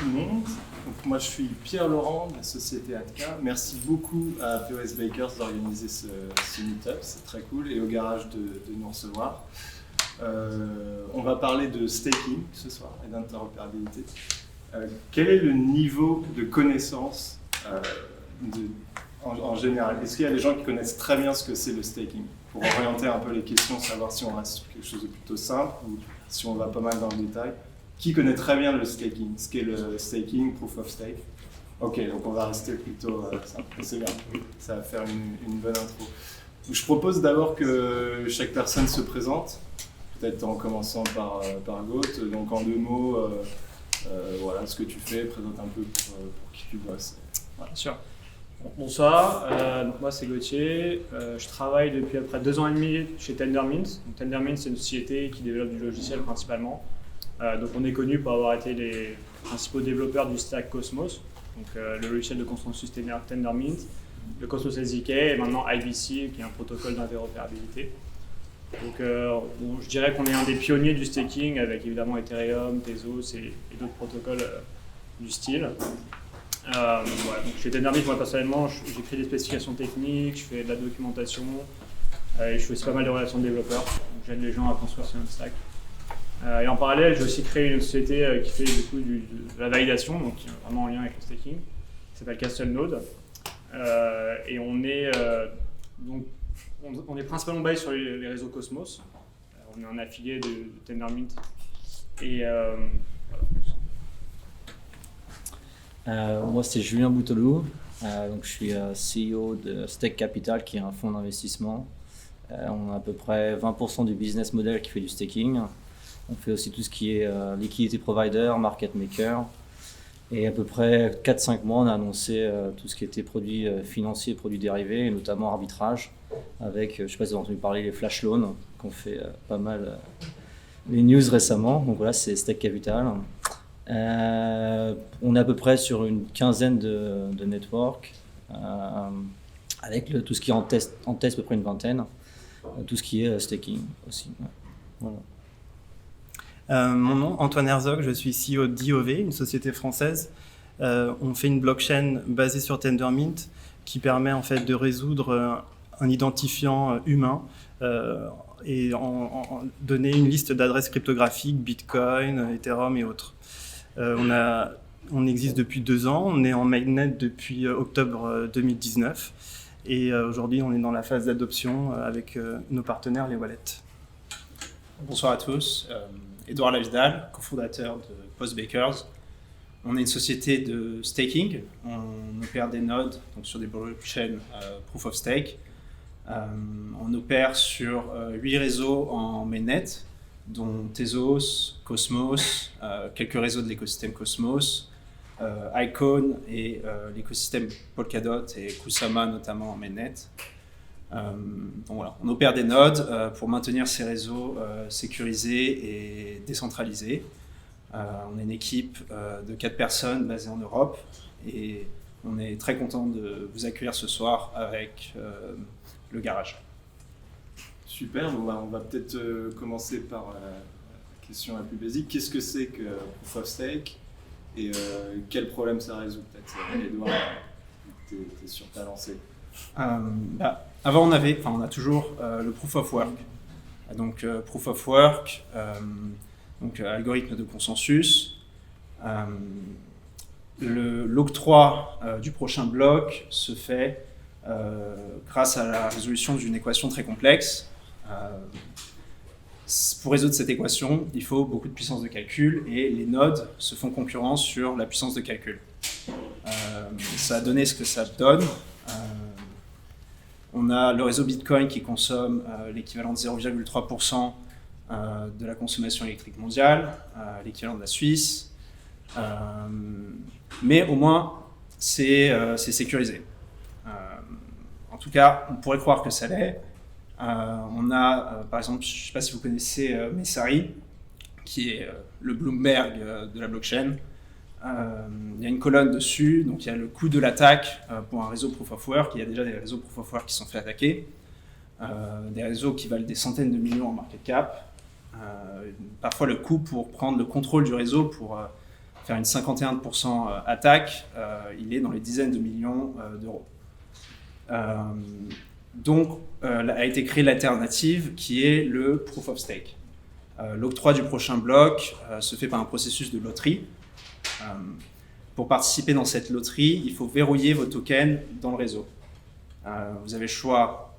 tout le monde. Donc, moi, je suis Pierre Laurent de la société Atka. Merci beaucoup à POS Bakers d'organiser ce meet-up, c'est très cool, et au garage de nous recevoir. On va parler de staking ce soir et d'interopérabilité. Quel est le niveau de connaissance en général? Est-ce qu'il y a des gens qui connaissent très bien ce que c'est le staking? Pour orienter un peu les questions, savoir si on reste sur quelque chose de plutôt simple ou si on va pas mal dans le détail. Qui connaît très bien le staking? Ce qu'est le staking, proof of stake? Ok, donc on va rester plutôt simple. C'est bien, ça va faire une bonne intro. Je propose d'abord que chaque personne se présente, peut-être en commençant par Gaut. Donc en 2 mots, voilà ce que tu fais, présente un peu pour qui tu bosses. Voilà. Bien sûr. Bonsoir, donc moi c'est Gauthier, je travaille depuis à peu près 2 ans et demi chez Tendermint. Donc, Tendermint c'est une société qui développe du logiciel principalement. Donc on est connu pour avoir été les principaux développeurs du stack Cosmos, donc le logiciel de consensus Tendermint, le Cosmos SDK et maintenant IBC qui est un protocole d'interopérabilité. Donc bon, je dirais qu'on est un des pionniers du staking avec évidemment Ethereum, Tezos et d'autres protocoles du style. Voilà. Donc chez Tendermint, moi personnellement, j'écris des spécifications techniques, je fais de la documentation et je fais aussi pas mal de relations de développeurs. Donc j'aide les gens à construire sur notre stack. Et en parallèle, j'ai aussi créé une société qui fait du coup de la validation, donc vraiment en lien avec le staking, qui s'appelle CastleNode. Et on est principalement basé sur les réseaux Cosmos. On est un affilié de Tendermint. Et moi, c'est Julien Bouteloup. Donc, je suis CEO de Stake Capital, qui est un fonds d'investissement. On a à peu près 20% du business model qui fait du staking. On fait aussi tout ce qui est liquidity provider, market maker. Et à peu près 4-5 mois, on a annoncé tout ce qui était produits financiers, produits dérivés, et notamment arbitrage, avec, je ne sais pas si vous avez entendu parler, les flash loans, qu'on fait pas mal les news récemment. Donc voilà, c'est Stake Capital. On est à peu près sur une quinzaine de networks, avec tout ce qui est en test à peu près une vingtaine, tout ce qui est staking aussi. Ouais. Voilà. Mon nom, Antoine Herzog, je suis CEO d'IOV, une société française. On fait une blockchain basée sur Tendermint qui permet en fait de résoudre un identifiant humain et donner une liste d'adresses cryptographiques, Bitcoin, Ethereum et autres. On existe depuis 2 ans, on est en mainnet depuis octobre 2019 et aujourd'hui on est dans la phase d'adoption avec nos partenaires, les wallets. Bonsoir à tous, Edouard Lavidal, cofondateur de POS Bakers. On est une société de staking, on opère des nodes donc sur des blockchains proof of stake. On opère sur 8 réseaux en mainnet, dont Tezos, Cosmos, quelques réseaux de l'écosystème Cosmos, Icon et l'écosystème Polkadot et Kusama notamment en mainnet. Donc voilà, on opère des nodes pour maintenir ces réseaux sécurisés et décentralisés. On est une équipe de 4 personnes basée en Europe et on est très content de vous accueillir ce soir avec le garage. Super, on va peut-être commencer par la question la plus basique. Qu'est-ce que c'est que Proof of Stake et quel problème ça résout? Peut-être Edouard, tu es sur ta lancée. Avant, on a toujours le Proof of Work. Donc, Proof of Work, algorithme de consensus. L'octroi du prochain bloc se fait grâce à la résolution d'une équation très complexe. Pour résoudre cette équation, il faut beaucoup de puissance de calcul et les nodes se font concurrence sur la puissance de calcul. Ça a donné ce que ça donne. On a le réseau Bitcoin qui consomme l'équivalent de 0,3% de la consommation électrique mondiale, l'équivalent de la Suisse. Mais au moins, c'est sécurisé. En tout cas, on pourrait croire que ça l'est. On a, par exemple, je ne sais pas si vous connaissez Messari, qui est le Bloomberg de la blockchain. Il y a une colonne dessus, donc il y a le coût de l'attaque pour un réseau Proof of Work. Il y a déjà des réseaux Proof of Work qui sont fait attaquer, des réseaux qui valent des centaines de millions en market cap. Parfois le coût pour prendre le contrôle du réseau, pour faire une 51% attaque, il est dans les dizaines de millions d'euros. Donc, a été créée l'alternative qui est le Proof of Stake. L'octroi du prochain bloc se fait par un processus de loterie. Pour participer dans cette loterie, il faut verrouiller vos tokens dans le réseau. Vous avez le choix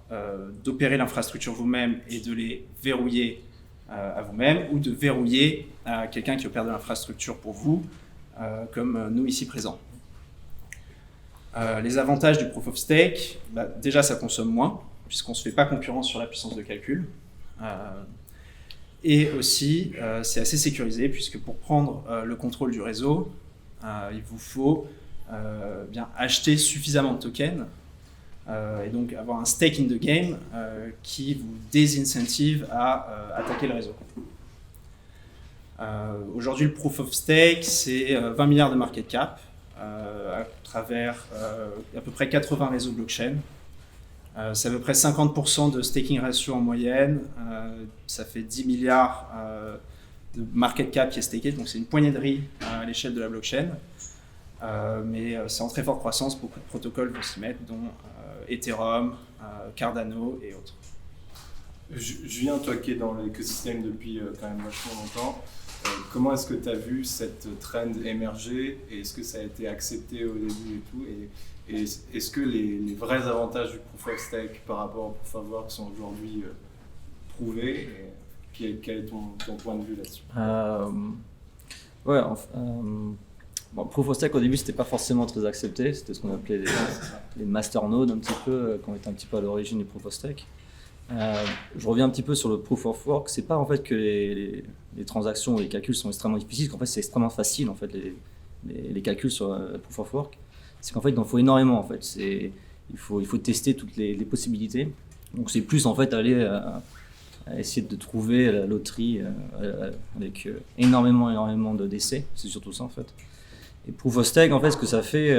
d'opérer l'infrastructure vous-même et de les verrouiller à vous-même, ou de verrouiller à quelqu'un qui opère de l'infrastructure pour vous, comme nous ici présents. Les avantages du Proof of Stake, déjà ça consomme moins, puisqu'on ne se fait pas concurrence sur la puissance de calcul. Et aussi, c'est assez sécurisé, puisque pour prendre le contrôle du réseau, il vous faut bien acheter suffisamment de tokens et donc avoir un stake in the game qui vous désincentive à attaquer le réseau. Aujourd'hui, le Proof of Stake, c'est 20 milliards de market cap à travers à peu près 80 réseaux blockchain. C'est à peu près 50% de staking ratio en moyenne. Ça fait 10 milliards de market cap qui est staké, donc c'est une poignée de riz à l'échelle de la blockchain. Mais c'est en très forte croissance, beaucoup de protocoles vont s'y mettre, dont Ethereum, Cardano et autres. Julien, toi qui es dans l'écosystème depuis quand même vachement longtemps, comment est-ce que tu as vu cette trend émerger et est-ce que ça a été accepté au début et tout, et est-ce que les vrais avantages du Proof of Stake par rapport au Proof of Work sont aujourd'hui prouvés, et quel est ton point de vue là-dessus? Bon, Proof of Stake au début c'était pas forcément très accepté, c'était ce qu'on appelait les masternodes un petit peu, qui ont été un petit peu à l'origine du Proof of Stake. Je reviens un petit peu sur le Proof of Work, c'est pas en fait que les transactions ou les calculs sont extrêmement difficiles, qu'en fait c'est extrêmement facile en fait les calculs sur le Proof of Work. C'est qu'en fait il en faut énormément en fait, il faut tester toutes les possibilités. Donc c'est plus en fait aller à essayer de trouver la loterie avec énormément de décès, c'est surtout ça en fait. Et Proof of Stake, en fait, ce que ça fait,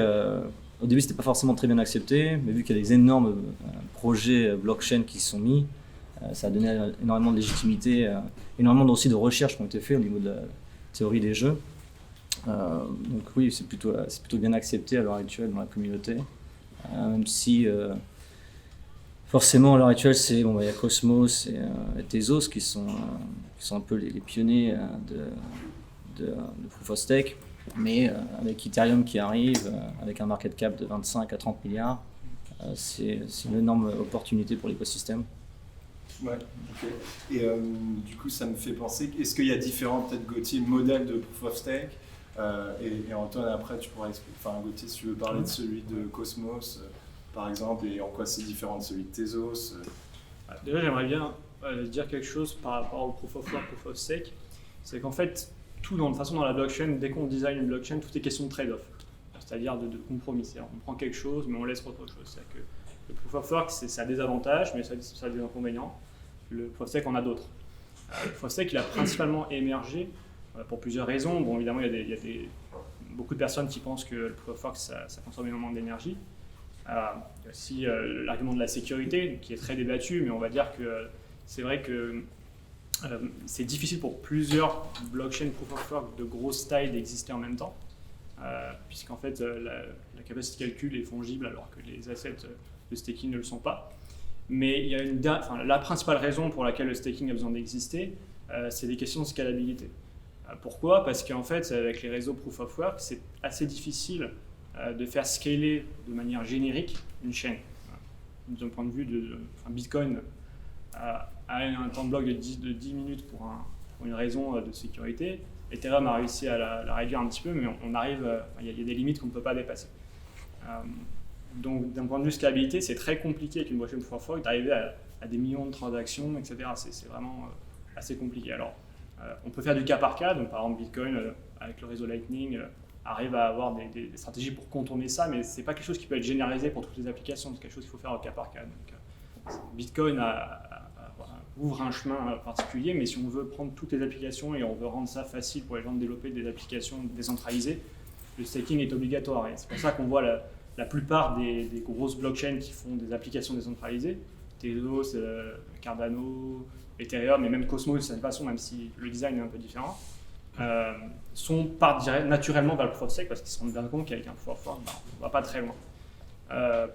au début, c'était pas forcément très bien accepté, mais vu qu'il y a des énormes projets blockchain qui se sont mis, ça a donné énormément de légitimité, énormément aussi de recherches qui ont été faites au niveau de la théorie des jeux. Donc oui, c'est plutôt bien accepté à l'heure actuelle dans la communauté, même si forcément à l'heure actuelle, il y a Cosmos et Tezos qui sont un peu les pionniers de Proof of Stake. Mais avec Ethereum qui arrive, avec un market cap de 25 à 30 milliards, c'est une énorme opportunité pour l'écosystème. Ouais, ok. Et du coup, ça me fait penser, est-ce qu'il y a différents, peut-être, Gauthier, modèles de Proof of Stake et Antoine, après, tu pourras expliquer, enfin, Gauthier, si tu veux parler de celui de Cosmos, par exemple, et en quoi c'est différent de celui de Tezos. Déjà, j'aimerais bien dire quelque chose par rapport au Proof of Work, Proof of Stake. C'est qu'en fait, tout de toute façon dans la blockchain, dès qu'on design une blockchain, tout est question de trade-off, c'est-à-dire de compromis. C'est-à-dire on prend quelque chose, mais on laisse autre chose. C'est-à-dire que le Proof of Work, ça a des avantages, mais ça a des inconvénients. Le Proof of Stake en a d'autres. Le Proof of Stake, il a principalement émergé pour plusieurs raisons. Bon, évidemment, il y a beaucoup de personnes qui pensent que le Proof of Work, ça consomme énormément d'énergie. Il y a aussi l'argument de la sécurité, qui est très débattu, mais on va dire que c'est vrai que c'est difficile pour plusieurs blockchains Proof of Work de grosse taille d'exister en même temps, puisqu'en fait la capacité de calcul est fongible alors que les assets de staking ne le sont pas. Mais il y a la principale raison pour laquelle le staking a besoin d'exister, c'est des questions de scalabilité. Pourquoi ? Parce qu'en fait, avec les réseaux Proof of Work, c'est assez difficile de faire scaler de manière générique une chaîne. D'un point de vue de Bitcoin, a un temps de bloc de 10 minutes pour une raison de sécurité. Ethereum a réussi à la réduire un petit peu, mais on arrive, il y a des limites qu'on ne peut pas dépasser. Donc d'un point de vue scalabilité, c'est très compliqué avec une blockchain Proof of Work d'arriver à des millions de transactions, etc. C'est vraiment assez compliqué. Alors, on peut faire du cas par cas, donc par exemple Bitcoin, avec le réseau Lightning, arrive à avoir des stratégies pour contourner ça, mais ce n'est pas quelque chose qui peut être généralisé pour toutes les applications, c'est quelque chose qu'il faut faire au cas par cas. Donc, Bitcoin ouvre un chemin particulier, mais si on veut prendre toutes les applications et on veut rendre ça facile pour les gens de développer des applications décentralisées, le staking est obligatoire. Et c'est pour ça qu'on voit la plupart des grosses blockchains qui font des applications décentralisées, Tezos, Cardano, Ethereum et même Cosmos de cette façon, même si le design est un peu différent, partent naturellement vers le Proof of Stake parce qu'ils se rendent bien compte qu'avec un Proof of Work, on ne va pas très loin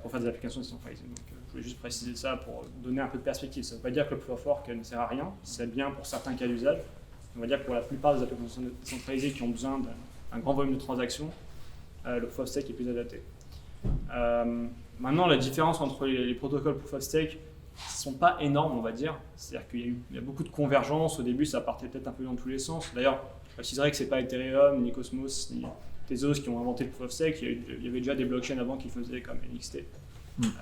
pour faire des applications décentralisées. Donc, je voulais juste préciser ça pour donner un peu de perspective. Ça ne veut pas dire que le Proof of Work ne sert à rien, c'est bien pour certains cas d'usage. On va dire que pour la plupart des applications décentralisées qui ont besoin d'un grand volume de transactions, le Proof of Stake est plus adapté. Maintenant, la différence entre les protocoles Proof of Stake ne sont pas énormes, on va dire. C'est-à-dire qu'il y a beaucoup de convergence. Au début, ça partait peut-être un peu dans tous les sens. D'ailleurs, je préciserais que ce n'est pas Ethereum, ni Cosmos, ni Tezos qui ont inventé le Proof of Stake. Il y avait déjà des blockchains avant qui faisaient comme NXT.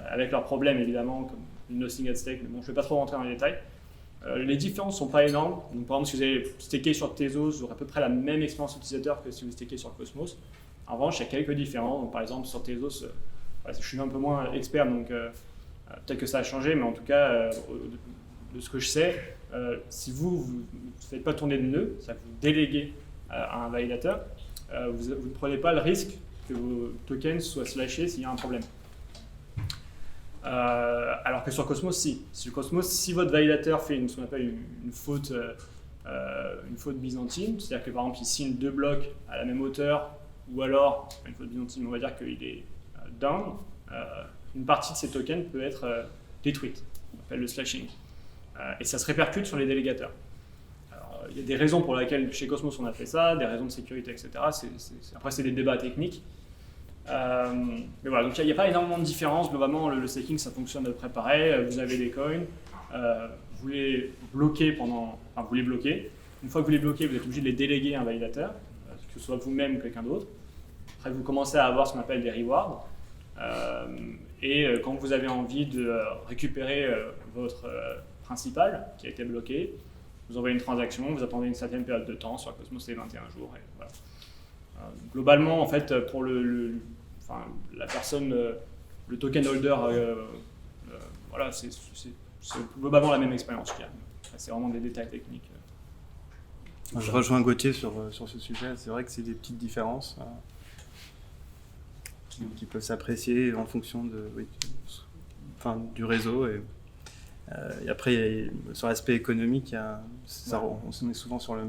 Avec leurs problèmes, évidemment, comme le Nothing at Stake. Mais bon, je ne vais pas trop rentrer dans les détails. Les différences ne sont pas énormes. Donc, par exemple, si vous avez staké sur Tezos, vous aurez à peu près la même expérience utilisateur que si vous stakez sur Cosmos. En revanche, il y a quelques différences. Donc, par exemple, sur Tezos, je suis un peu moins expert, donc peut-être que ça a changé, mais en tout cas, de ce que je sais, si vous ne faites pas tourner de nœud, c'est-à-dire que vous déléguez à un validateur, vous ne prenez pas le risque que vos tokens soient slashés s'il y a un problème. Alors que sur Cosmos, si. Sur Cosmos, si votre validateur fait ce qu'on appelle une faute byzantine, c'est-à-dire que par exemple il signe 2 blocs à la même hauteur, ou alors une faute byzantine, on va dire qu'il est down, une partie de ces tokens peut être détruite. On appelle le slashing. Et ça se répercute sur les délégateurs. Alors, il y a des raisons pour lesquelles chez Cosmos on a fait ça, des raisons de sécurité, etc. Après, c'est des débats techniques. Mais voilà, donc il n'y a pas énormément de différence. Globalement, le staking, ça fonctionne à peu près pareil. Vous avez des coins, vous les bloquez vous les bloquez. Une fois que vous les bloquez, vous êtes obligé de les déléguer à un validateur, que ce soit vous-même ou quelqu'un d'autre. Après, vous commencez à avoir ce qu'on appelle des rewards. Quand vous avez envie de récupérer votre principal qui a été bloqué, vous envoyez une transaction, vous attendez une certaine période de temps. Sur Cosmos, c'est 21 jours. Et voilà. Globalement, en fait, pour la personne, le token holder, voilà, c'est globalement la même expérience. C'est vraiment des détails techniques. Je rejoins Gauthier sur ce sujet. C'est vrai que c'est des petites différences qui peuvent s'apprécier en fonction du réseau. Et après, sur l'aspect économique, on est souvent sur la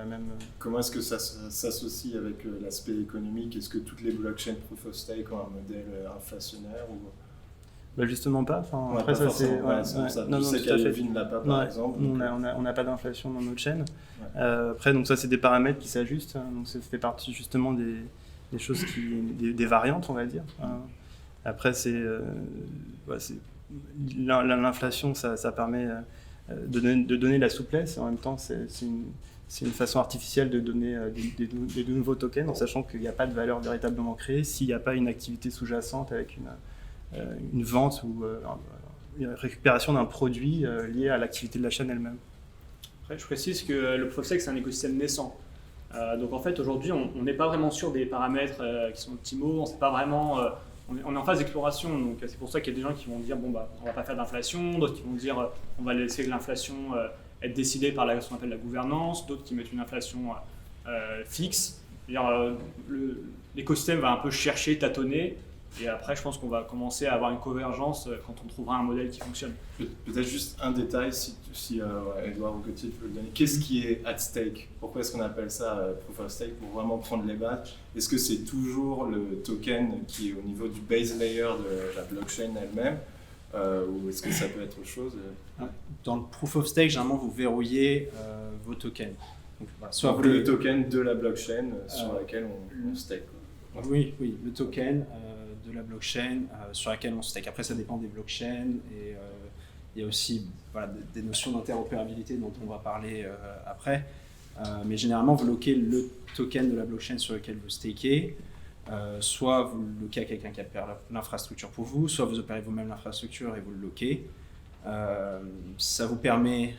même... Comment est-ce que ça s'associe avec l'aspect économique? Est-ce que toutes les blockchains Proof of Stake ont un modèle inflationnaire ou... Justement pas. Ouais, après, pas ça, c'est... ouais, ça. Non, Je sais tout à fait. qu'Alvin ne l'a pas, par exemple. On n'a pas d'inflation dans notre chaîne. Ouais. Après, donc ça, c'est des paramètres qui s'ajustent. Donc ça fait partie justement des choses des variantes, on va dire. Après, l'inflation, ça permet de donner la souplesse. En même temps, c'est une façon artificielle de donner des nouveaux tokens, en sachant qu'il n'y a pas de valeur véritablement créée s'il n'y a pas une activité sous-jacente avec une vente ou une récupération d'un produit lié à l'activité de la chaîne elle-même. Après, je précise que le Proof of Stake, c'est un écosystème naissant. Donc en fait, aujourd'hui, on n'est pas vraiment sûr des paramètres qui sont optimaux, on sait pas vraiment... on est en phase d'exploration, donc c'est pour ça qu'il y a des gens qui vont dire on va pas faire d'inflation, d'autres qui vont dire on va laisser l'inflation être décidée par ce qu'on appelle la gouvernance, d'autres qui mettent une inflation fixe. L'écosystème va un peu chercher, tâtonner, et après je pense qu'on va commencer à avoir une convergence quand on trouvera un modèle qui fonctionne. Peut-être juste un détail, si Edouard ou Gauthier tu peux le donner. Qu'est-ce qui est at stake? Pourquoi est-ce qu'on appelle ça Proof of Stake? Pour vraiment prendre les bases, est-ce que c'est toujours le token qui est au niveau du base layer de la blockchain elle-même ou est-ce que ça peut être autre chose? Dans le Proof of Stake, généralement vous verrouillez vos tokens. Donc, le token de la blockchain sur laquelle on stake. Oui, le token de la blockchain sur laquelle on stake. Après, ça dépend des blockchains et il y a aussi des notions d'interopérabilité dont on va parler après. Mais généralement, vous loquez le token de la blockchain sur lequel vous stakez. Soit vous le loquez à quelqu'un qui opère l'infrastructure pour vous, soit vous opérez vous-même l'infrastructure et vous le loquez. Ça vous permet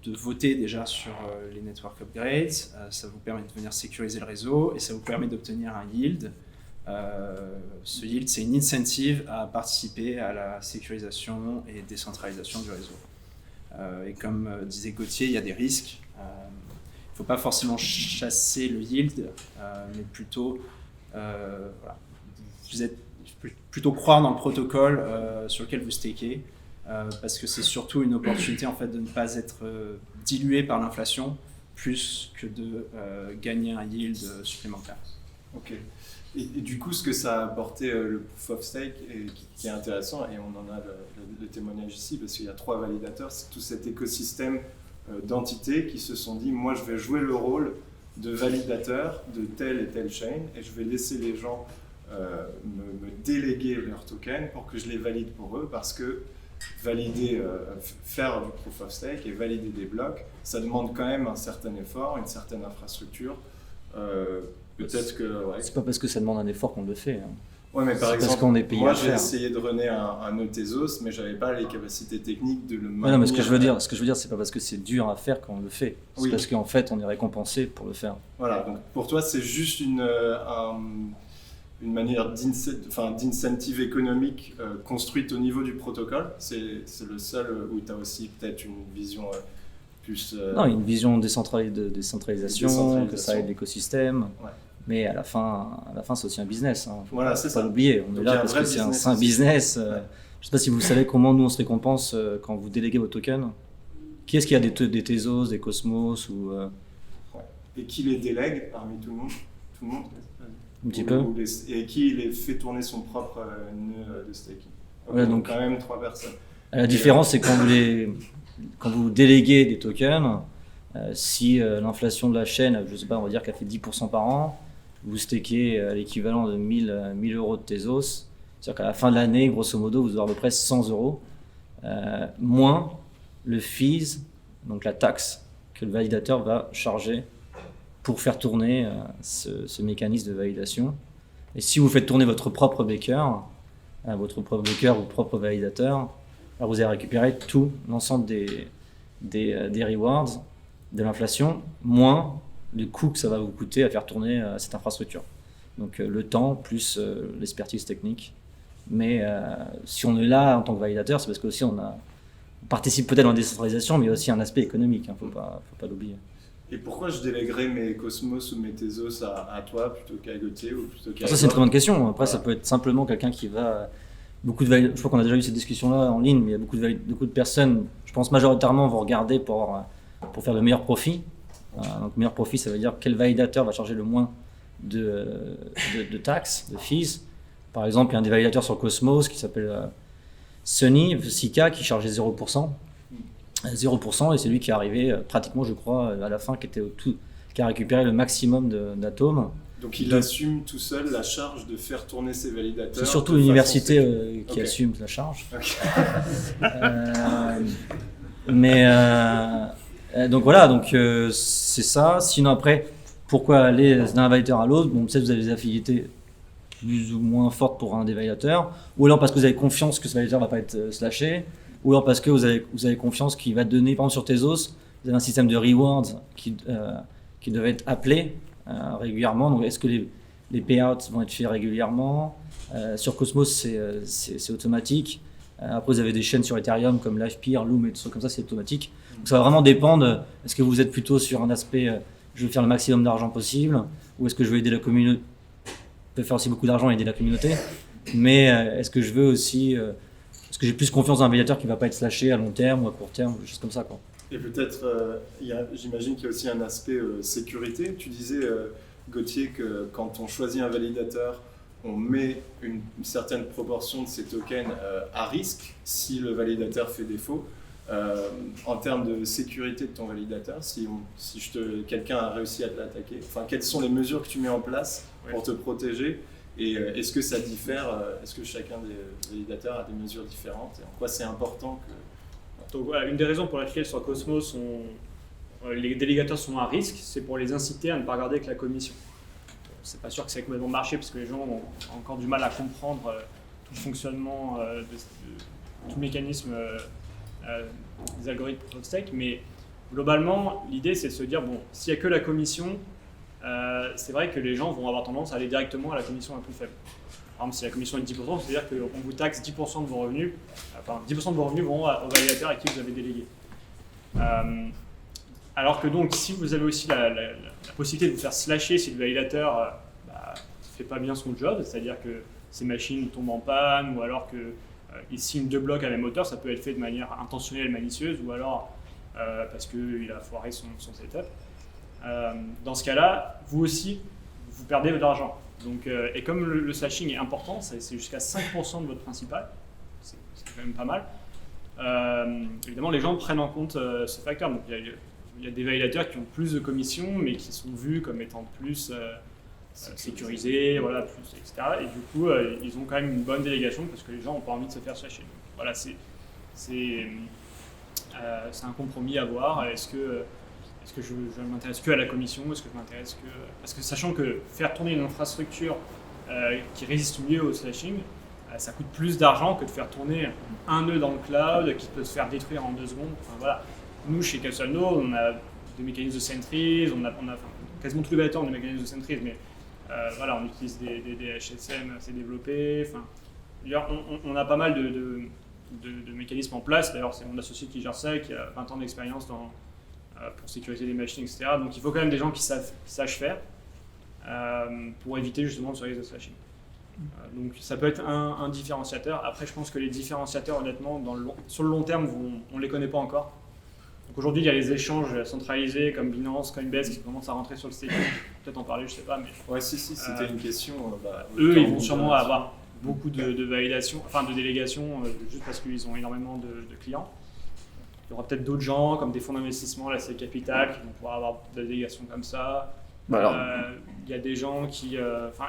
de voter déjà sur les network upgrades, ça vous permet de venir sécuriser le réseau et ça vous permet d'obtenir un yield. Ce yield, c'est une incentive à participer à la sécurisation et décentralisation du réseau. Et comme disait Gauthier, il y a des risques. Il ne faut pas forcément chasser le yield, mais plutôt vous êtes plutôt croire dans le protocole sur lequel vous stakez. Parce que c'est surtout une opportunité en fait, de ne pas être dilué par l'inflation plus que de gagner un yield supplémentaire. Ok. Et du coup, ce que ça a apporté le Proof of Stake, et qui est intéressant, et on en a le témoignage ici, parce qu'il y a 3 validateurs, c'est tout cet écosystème d'entités qui se sont dit, moi je vais jouer le rôle de validateur de telle et telle chaîne, et je vais laisser les gens me déléguer leurs tokens pour que je les valide pour eux, parce que valider, faire du Proof of Stake et valider des blocs, ça demande quand même un certain effort, une certaine infrastructure. Peut-être que... Ouais. C'est pas parce que ça demande un effort qu'on le fait. Hein. Ouais, mais par C'est exemple, parce qu'on est payé moi à j'ai faire. essayé de runner un nœud Tezos, mais j'avais pas les capacités techniques de le maintenir. Ouais, non, mais ce que je veux dire, c'est pas parce que c'est dur à faire qu'on le fait. C'est Oui. parce qu'en fait, on est récompensé pour le faire. Voilà, donc pour toi c'est juste une manière d'incentive économique construite au niveau du protocole. C'est le seul où tu as aussi peut-être une vision plus... Non, une vision de décentralisation, que ça aide l'écosystème. Ouais. Mais à la fin, c'est aussi un business. Hein. Voilà, c'est Faut pas ça. l'oublier. On Donc, est il y a là un parce vrai que c'est un business aussi. business. Ouais. Je ne sais pas si vous savez comment nous on se récompense quand vous déléguez vos tokens. Qui est-ce qui a des Tezos, des Cosmos ou Et qui les délègue parmi tout le monde? Tout le monde un petit peu. Et qui les fait tourner son propre nœud de staking. Voilà, donc donc- quand même 3 personnes. La différence, c'est quand vous déléguez des tokens, si l'inflation de la chaîne, je sais pas, on va dire qu'elle fait 10% par an, vous stakez l'équivalent de 1000 euros de Tezos, c'est-à-dire qu'à la fin de l'année, grosso modo, vous aurez à peu près 100 euros, moins le fees, donc la taxe que le validateur va charger pour faire tourner ce mécanisme de validation. Et si vous faites tourner votre propre baker ou propre validateur, alors vous allez récupérer tout l'ensemble des rewards de l'inflation, moins le coût que ça va vous coûter à faire tourner cette infrastructure. Donc le temps plus l'expertise technique. Mais si on est là en tant que validateur, c'est parce qu'aussi on participe peut-être dans la décentralisation, mais il y a aussi un aspect économique, il ne faut pas l'oublier. Et pourquoi je délèguerais mes Cosmos ou mes Tezos à toi plutôt qu'à Gauthier ou plutôt qu'à... Ça, c'est une très bonne question. Après, Voilà. ça peut être simplement quelqu'un qui va... Je crois qu'on a déjà eu cette discussion-là en ligne, mais il y a beaucoup de personnes, je pense majoritairement, vont regarder pour faire le meilleur profit. Donc, meilleur profit, ça veut dire quel validateur va charger le moins de taxes, de fees. Par exemple, il y a un des validateurs sur Cosmos qui s'appelle Sunny, Sika, qui chargeait 0%. 0%, et c'est lui qui est arrivé pratiquement, je crois, à la fin, qui a récupéré le maximum d'atomes. Donc il assume tout seul la charge de faire tourner ses validateurs. C'est surtout de l'université façon qui Ok. assume la charge. Ok. Donc voilà, c'est ça. Sinon après, pourquoi aller d'un validateur à l'autre? Bon, peut-être vous avez des affinités plus ou moins fortes pour un des validateurs, ou alors parce que vous avez confiance que ce validateur va pas être slashé, ou alors parce que vous avez confiance qu'il va donner, par exemple sur Tezos, vous avez un système de rewards qui devait être appelé régulièrement. Donc est-ce que les payouts vont être faits régulièrement? Sur Cosmos, c'est automatique. Après, vous avez des chaînes sur Ethereum comme LivePeer, Loom et tout ça comme ça, c'est automatique. Donc ça va vraiment dépendre. Est-ce que vous êtes plutôt sur un aspect je veux faire le maximum d'argent possible, ou est-ce que je veux aider la communauté? Je peux faire aussi beaucoup d'argent et aider la communauté, mais est-ce que je veux aussi est-ce que j'ai plus confiance dans un validateur qui ne va pas être slashé à long terme ou à court terme, des choses comme ça, quoi. Et peut-être, j'imagine qu'il y a aussi un aspect sécurité. Tu disais, Gauthier, que quand on choisit un validateur, on met une certaine proportion de ces tokens à risque si le validateur fait défaut. En termes de sécurité de ton validateur, si quelqu'un a réussi à te l'attaquer, enfin, quelles sont les mesures que tu mets en place pour te protéger? Et est-ce que ça diffère? Est-ce que chacun des validateurs a des mesures différentes? Et en quoi c'est important que... Donc voilà, une des raisons pour laquelle sur Cosmos, les délégateurs sont à risque, c'est pour les inciter à ne pas regarder avec la commission. C'est pas sûr que c'est complètement marché parce que les gens ont encore du mal à comprendre tout le fonctionnement, tout le mécanisme des algorithmes Proof of Stake, mais globalement, l'idée c'est de se dire, bon, s'il n'y a que la commission, c'est vrai que les gens vont avoir tendance à aller directement à la commission la plus faible. Par exemple, si la commission est de 10%, c'est-à-dire qu'on vous taxe 10% de vos revenus, enfin 10% de vos revenus vont au validateur à qui vous avez délégué. Alors que donc, si vous avez aussi la possibilité de vous faire slasher si le validateur ne fait pas bien son job, c'est-à-dire que ses machines tombent en panne, ou alors qu'il signe 2 blocs à la même hauteur, ça peut être fait de manière intentionnelle, malicieuse, ou alors parce qu'il a foiré son setup. Dans ce cas-là, vous aussi, vous perdez de l'argent. Donc, et comme le slashing est important, c'est jusqu'à 5% de votre principal, c'est quand même pas mal. Évidemment, les gens prennent en compte ce facteur. Donc, il y a des validateurs qui ont plus de commissions, mais qui sont vus comme étant plus sécurisés, voilà, plus, etc. Et du coup, ils ont quand même une bonne délégation parce que les gens n'ont pas envie de se faire slasher. Donc, voilà, c'est un compromis à voir. Est-ce que je m'intéresse que à la commission? Est-ce que je m'intéresse que... Parce que sachant que faire tourner une infrastructure qui résiste mieux au slashing, ça coûte plus d'argent que de faire tourner un nœud dans le cloud qui peut se faire détruire en 2 secondes. Enfin, voilà. Nous, chez CastleNode, on a des mécanismes de sentries, on a quasiment tous les validateurs ont des mécanismes de sentries, mais voilà, on utilise des HSM assez développés. Enfin, on a pas mal de mécanismes en place. D'ailleurs, c'est mon associé qui gère ça, qui a 20 ans d'expérience pour sécuriser les machines, etc. Donc il faut quand même des gens qui sachent faire pour éviter justement ce risque de slashing. Donc ça peut être un différenciateur. Après, je pense que les différenciateurs, honnêtement, sur le long terme, on ne les connaît pas encore. Donc aujourd'hui, il y a les échanges centralisés comme Binance, Coinbase qui commencent à rentrer sur le staking. Peut-être en parler, je ne sais pas. Mais, ouais, si, c'était une question. Eux, ils vont sûrement avoir beaucoup de validation, enfin de délégation, juste parce qu'ils ont énormément de clients. Il y aura peut-être d'autres gens, comme des fonds d'investissement, la SEC Capital, qui vont pouvoir avoir de la délégation comme ça. Il y a des gens qui...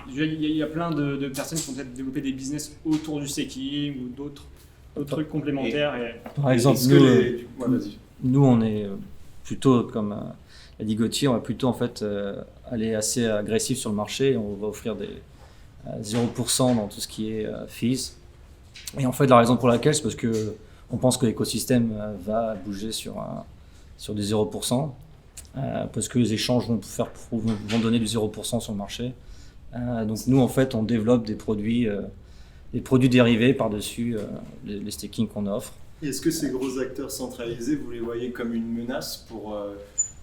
il y a plein de personnes qui vont peut-être développer des business autour du staking ou d'autres trucs complémentaires. Par exemple, nous, on est plutôt, comme l'a dit Gauthier, on va plutôt en fait, aller assez agressif sur le marché. On va offrir des 0% dans tout ce qui est fees. Et en fait, la raison pour laquelle, c'est parce que on pense que l'écosystème va bouger sur des 0%, parce que les échanges vont donner du 0% sur le marché. Donc nous, en fait, on développe des produits dérivés par-dessus les stakings qu'on offre. Et est-ce que ces gros acteurs centralisés, vous les voyez comme une menace pour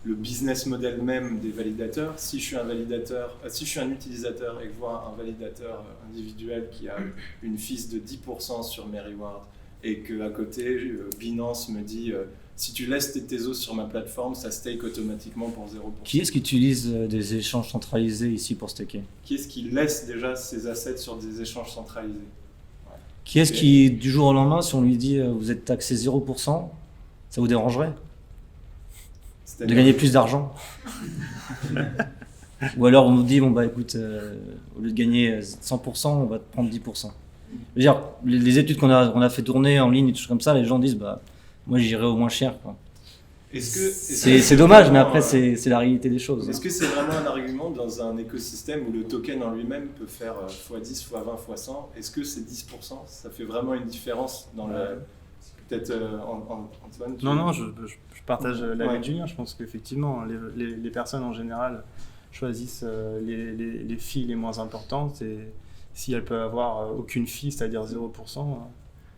le business model même des validateurs? Si je suis un utilisateur et que je vois un validateur individuel qui a une fees de 10% sur mes rewards, et qu'à côté, Binance me dit si tu laisses tes Tezos sur ma plateforme, ça stake automatiquement pour 0%. Qui est-ce qui utilise des échanges centralisés ici pour staker? Qui est-ce qui laisse déjà ses assets sur des échanges centralisés? Qui est-ce qui, du jour au lendemain, si on lui dit vous êtes taxé 0%, ça vous dérangerait de gagner plus d'argent? Ou alors on nous dit bon bah écoute, au lieu de gagner 100%, on va te prendre 10%. Je veux dire, les études qu'on a fait tourner en ligne et tout comme ça, les gens disent bah moi j'irai au moins cher quoi. C'est dommage, mais après c'est la réalité des choses. Est-ce que c'est vraiment un argument dans un écosystème où le token en lui-même peut faire x10, x20, x100? Est-ce que c'est 10%? Ça fait vraiment une différence dans le... Peut-être Antoine? Non, je partage l'avis de Julien. Je pense qu'effectivement, les personnes en général choisissent les fees les moins importantes, et si elles peuvent avoir aucune fee, c'est-à-dire 0%,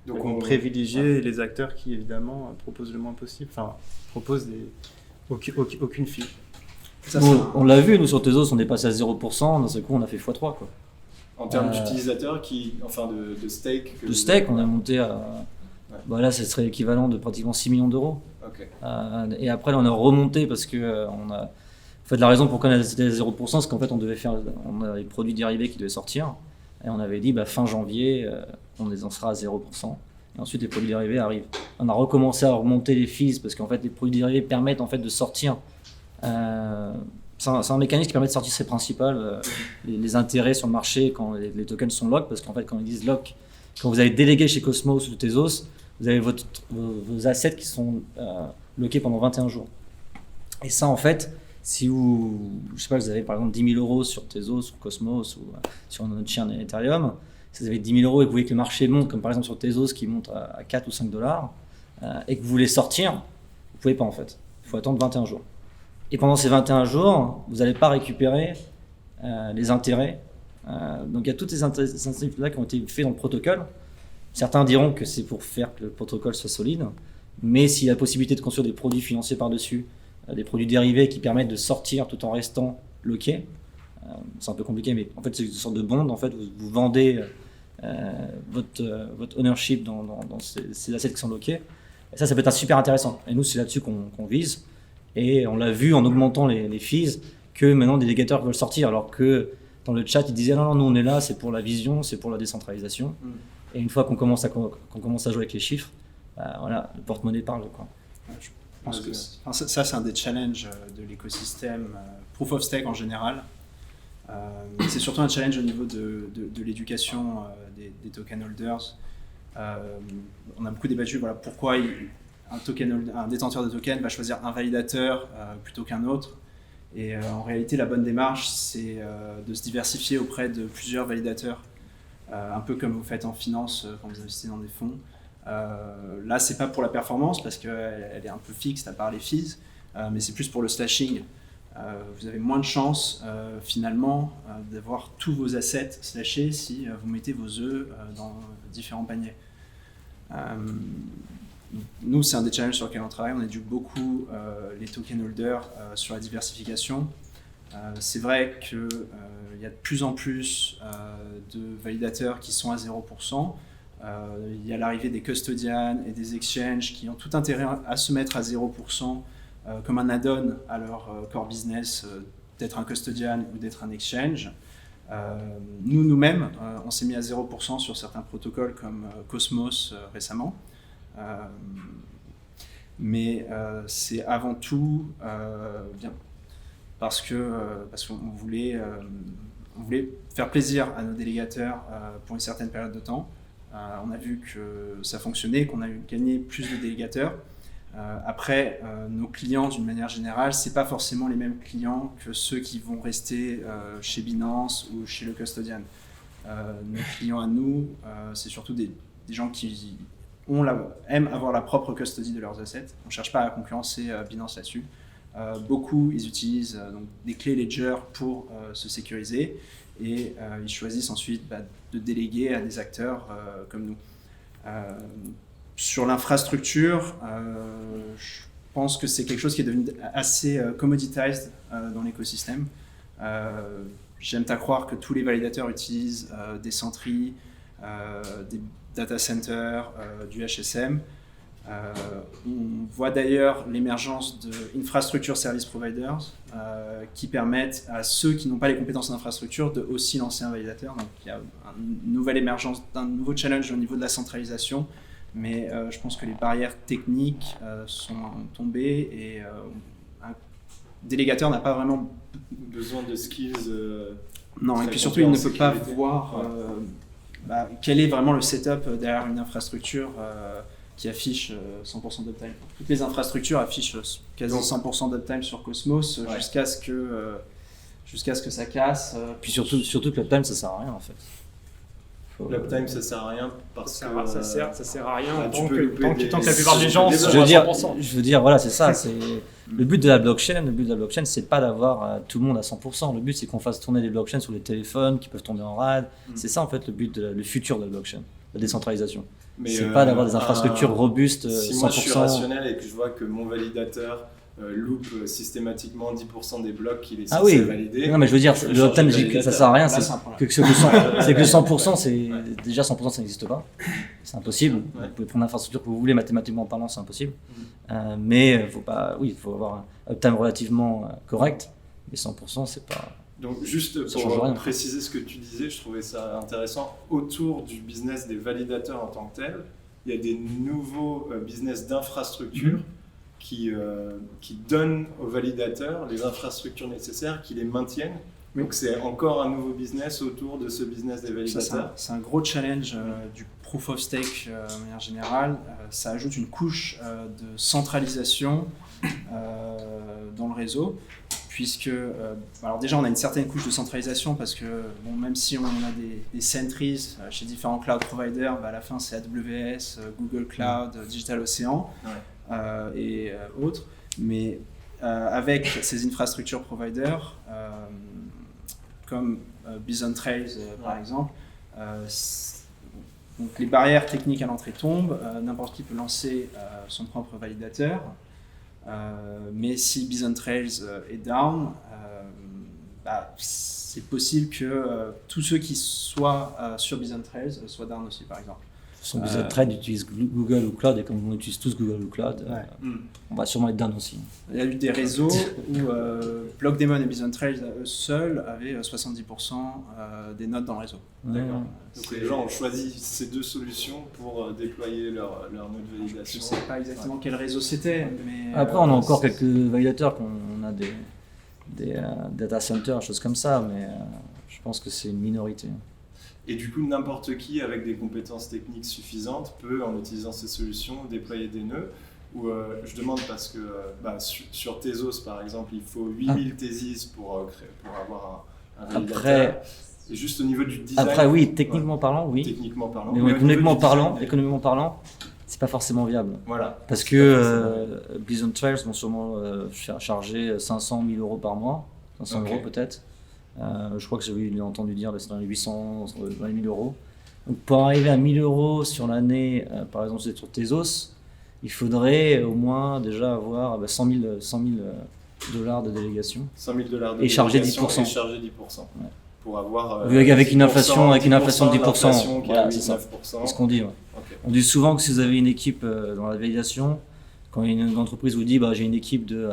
donc on privilégie les acteurs qui évidemment proposent le moins possible, enfin proposent aucune fee. On l'a vu, nous sur Tezos, on est passé à 0%, d'un seul coup on a fait x3 quoi. En termes d'utilisateurs, de stake. De stake, on a monté à... Bah là, ce serait l'équivalent de pratiquement 6 millions d'euros. Okay. Et après, là, on a remonté parce que on a... En fait, la raison pour laquelle on a décidé à 0%, c'est qu'en fait, on a les produits dérivés qui devaient sortir. Et on avait dit, fin janvier, on sera à 0%. Et ensuite, les produits dérivés arrivent. On a recommencé à remonter les fees parce qu'en fait, les produits dérivés permettent en fait de sortir. C'est un mécanisme qui permet de sortir ses principales, les intérêts sur le marché quand les tokens sont lock, parce qu'en fait, quand ils disent lock, quand vous avez délégué chez Cosmos ou Tezos, vous avez vos assets qui sont lockés pendant 21 jours. Et ça, en fait, si vous avez par exemple 10 000 euros sur Tezos, sur Cosmos ou sur notre chain Ethereum, si vous avez 10 000 euros et que vous voyez que le marché monte, comme par exemple sur Tezos qui monte à 4 ou 5 dollars, et que vous voulez sortir, vous ne pouvez pas en fait. Il faut attendre 21 jours. Et pendant ces 21 jours, vous n'allez pas récupérer les intérêts. Donc il y a toutes ces incentives-là qui ont été faits dans le protocole. Certains diront que c'est pour faire que le protocole soit solide, mais s'il y a la possibilité de construire des produits financiers par-dessus, des produits dérivés qui permettent de sortir tout en restant lockés, c'est un peu compliqué, mais en fait c'est une sorte de bond. En fait, vous vendez votre ownership dans ces assets qui sont lockés. Et ça peut être super intéressant. Et nous, c'est là-dessus qu'on vise. Et on l'a vu en augmentant les fees que maintenant des délégateurs veulent sortir, alors que dans le chat, ils disaient non, nous on est là, c'est pour la vision, c'est pour la décentralisation. Et une fois qu'on commence à jouer avec les chiffres, voilà, le porte-monnaie parle, quoi. Je pense que ça, c'est un des challenges de l'écosystème Proof of Stake en général. C'est surtout un challenge au niveau de l'éducation des token holders. On a beaucoup débattu, voilà, pourquoi un détenteur de token va choisir un validateur plutôt qu'un autre. Et en réalité, la bonne démarche, c'est de se diversifier auprès de plusieurs validateurs, un peu comme vous faites en finance quand vous investissez dans des fonds. Là, c'est pas pour la performance parce qu'elle est un peu fixe à part les fees, mais c'est plus pour le stashing. Vous avez moins de chances finalement d'avoir tous vos assets slashés si vous mettez vos œufs dans différents paniers. Nous, c'est un des challenges sur lesquels on travaille. On éduque beaucoup les token holders sur la diversification. C'est vrai qu'il y a de plus en plus de validateurs qui sont à 0%. Il y a l'arrivée des custodians et des exchanges qui ont tout intérêt à se mettre à 0% comme un add-on à leur core business, d'être un custodian ou d'être un exchange. Nous-mêmes, on s'est mis à 0% sur certains protocoles comme Cosmos récemment. Mais c'est avant tout bien parce qu'on voulait faire plaisir à nos délégateurs pour une certaine période de temps. On a vu que ça fonctionnait, qu'on a gagné plus de délégateurs. Après, nos clients, d'une manière générale, c'est pas forcément les mêmes clients que ceux qui vont rester chez Binance ou chez le custodian. Nos clients à nous, c'est surtout des gens qui aiment avoir la propre custody de leurs assets. On ne cherche pas à concurrencer Binance là-dessus. Beaucoup, ils utilisent donc, des clés Ledger pour se sécuriser et ils choisissent ensuite de déléguer à des acteurs comme nous. Sur l'infrastructure, je pense que c'est quelque chose qui est devenu assez commoditized dans l'écosystème. J'aime à croire que tous les validateurs utilisent des Sentry, des data centers, du HSM. On voit d'ailleurs l'émergence d'infrastructure service providers qui permettent à ceux qui n'ont pas les compétences en infrastructure de aussi lancer un validateur. Donc il y a une nouvelle émergence, un nouveau challenge au niveau de la centralisation, mais je pense que les barrières techniques sont tombées et un délégateur n'a pas vraiment besoin de skills. Non, et puis surtout il ne peut pas voir quel est vraiment le setup derrière une infrastructure qui affiche 100% d'uptime. Toutes les infrastructures affichent quasi 100% d'uptime sur Cosmos jusqu'à ce que ça casse. Puis surtout que l'uptime, ça sert à rien en fait. L'uptime, ça sert à rien parce que ça sert à rien tant tant que la plupart des gens sont à 100%. Je veux dire, voilà, c'est ça. C'est le but de la blockchain, c'est pas d'avoir tout le monde à 100%. Le but, c'est qu'on fasse tourner des blockchains sur les téléphones qui peuvent tourner en RAD. C'est ça en fait le but le futur de la blockchain, la décentralisation. Mais c'est pas d'avoir des infrastructures robustes si 100%. moi je suis rationnel et que je vois que mon validateur loupe systématiquement 10% des blocs qu'il est censé valider. Non, mais je veux dire, le uptime, ça sert à rien. C'est que le 100%, c'est déjà 100%, ça n'existe pas. C'est impossible. Vous pouvez prendre l'infrastructure que vous voulez, mathématiquement parlant, c'est impossible. Mais il faut avoir un uptime relativement correct. Mais 100%, c'est pas. Donc juste pour préciser ce que tu disais, je trouvais ça intéressant. Autour du business des validateurs en tant que tel, il y a des nouveaux business d'infrastructure qui donnent aux validateurs les infrastructures nécessaires, qui les maintiennent. Donc c'est encore un nouveau business autour de ce business des validateurs. C'est un gros challenge du proof of stake de manière générale. Ça ajoute une couche de centralisation dans le réseau. Puisque, alors déjà on a une certaine couche de centralisation parce que même si on a des sentries chez différents cloud providers, à la fin c'est AWS, Google Cloud, DigitalOcean et autres. Mais avec ces infrastructures providers comme Bison Trails par exemple, donc les barrières techniques à l'entrée tombent, n'importe qui peut lancer son propre validateur. Mais si Bison Trails est down, c'est possible que tous ceux qui soient sur Bison Trails soient down aussi, par exemple. Son business trade utilise Google ou Cloud, et comme on utilise tous Google ou Cloud, on va sûrement être down aussi. Il y a eu des réseaux où Blockdaemon et Bison Trails eux seuls avaient 70% des nodes dans le réseau. D'accord. Donc les gens ont choisi ces deux solutions pour déployer leur node de Je validation. ne sais pas exactement quel réseau c'était, mais... Après, on a encore quelques validateurs, on a des data centers, choses comme ça, mais je pense que c'est une minorité. Et du coup, n'importe qui avec des compétences techniques suffisantes peut, en utilisant ces solutions, déployer des nœuds. Ou je demande parce que sur Tezos, par exemple, il faut 8000 thesis pour avoir un validateur. Après, et juste au niveau du design. Après, oui, techniquement parlant, oui. Techniquement parlant. Mais au niveau du économiquement parlant, c'est pas forcément viable. Voilà. Parce que Bison Trails vont sûrement charger 500 000 euros par mois, 500 euros peut-être. Je crois que j'avais entendu dire c'est dans les 800 000 euros. Donc pour arriver à 1000 euros sur l'année, par exemple sur Tezos, il faudrait au moins déjà avoir 100 000 dollars de délégation. 100 000 dollars de et charger délégation 10%. Et charger 10%. Ouais. Pour avoir. Avec une inflation de 10%. L'inflation qui est à Voilà, c'est ça. 9%. C'est ce qu'on dit. Ouais. Okay. On dit souvent que si vous avez une équipe dans la validation, quand une entreprise vous dit j'ai une équipe de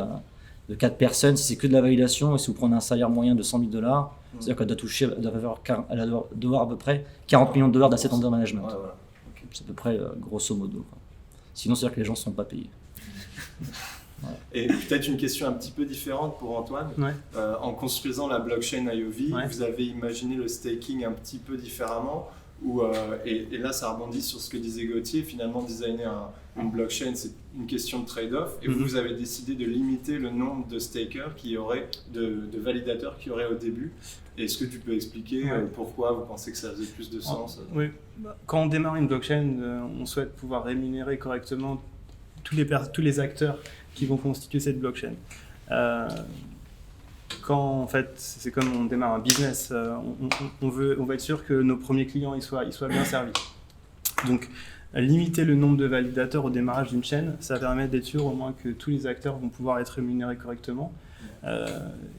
4 personnes, si c'est que de la validation, et si vous prenez un salaire moyen de 100 000 dollars, c'est-à-dire qu'elle doit devoir à peu près 40 millions de dollars d'assets under management. Ouais, voilà. Okay. C'est à peu près grosso modo. Quoi. Sinon, c'est-à-dire que les gens ne sont pas payés. Voilà. Et peut-être une question un petit peu différente pour Antoine. Ouais. En construisant la blockchain IOV, ouais. vous avez imaginé le staking un petit peu différemment et là, ça rebondit sur ce que disait Gauthier. Finalement, designer une blockchain, c'est une question de trade-off. Et vous avez décidé de limiter le nombre de stakers de validateurs qu'il y aurait au début. Est-ce que tu peux expliquer pourquoi vous pensez que ça faisait plus de sens? Oui. Quand on démarre une blockchain, on souhaite pouvoir rémunérer correctement tous les acteurs qui vont constituer cette blockchain. Quand en fait, c'est comme on démarre un business, on va être sûr que nos premiers clients ils soient bien servis. Donc, limiter le nombre de validateurs au démarrage d'une chaîne, ça permet d'être sûr au moins que tous les acteurs vont pouvoir être rémunérés correctement.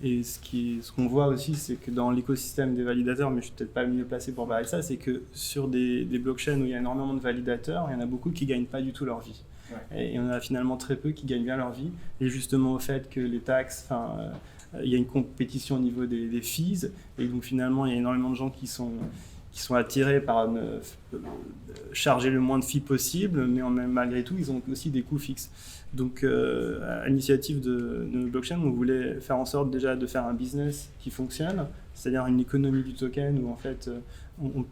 Et ce qu'on voit aussi, c'est que dans l'écosystème des validateurs, mais je suis peut-être pas le mieux placé pour parler de ça, c'est que sur des blockchains où il y a énormément de validateurs, il y en a beaucoup qui gagnent pas du tout leur vie. Ouais. Et on a finalement très peu qui gagnent bien leur vie. Et justement au fait que les taxes, il y a une compétition au niveau des fees, et donc finalement il y a énormément de gens qui sont attirés par charger le moins de fees possible, mais malgré tout ils ont aussi des coûts fixes. Donc à l'initiative de nos blockchains, on voulait faire en sorte déjà de faire un business qui fonctionne, c'est-à-dire une économie du token où en fait on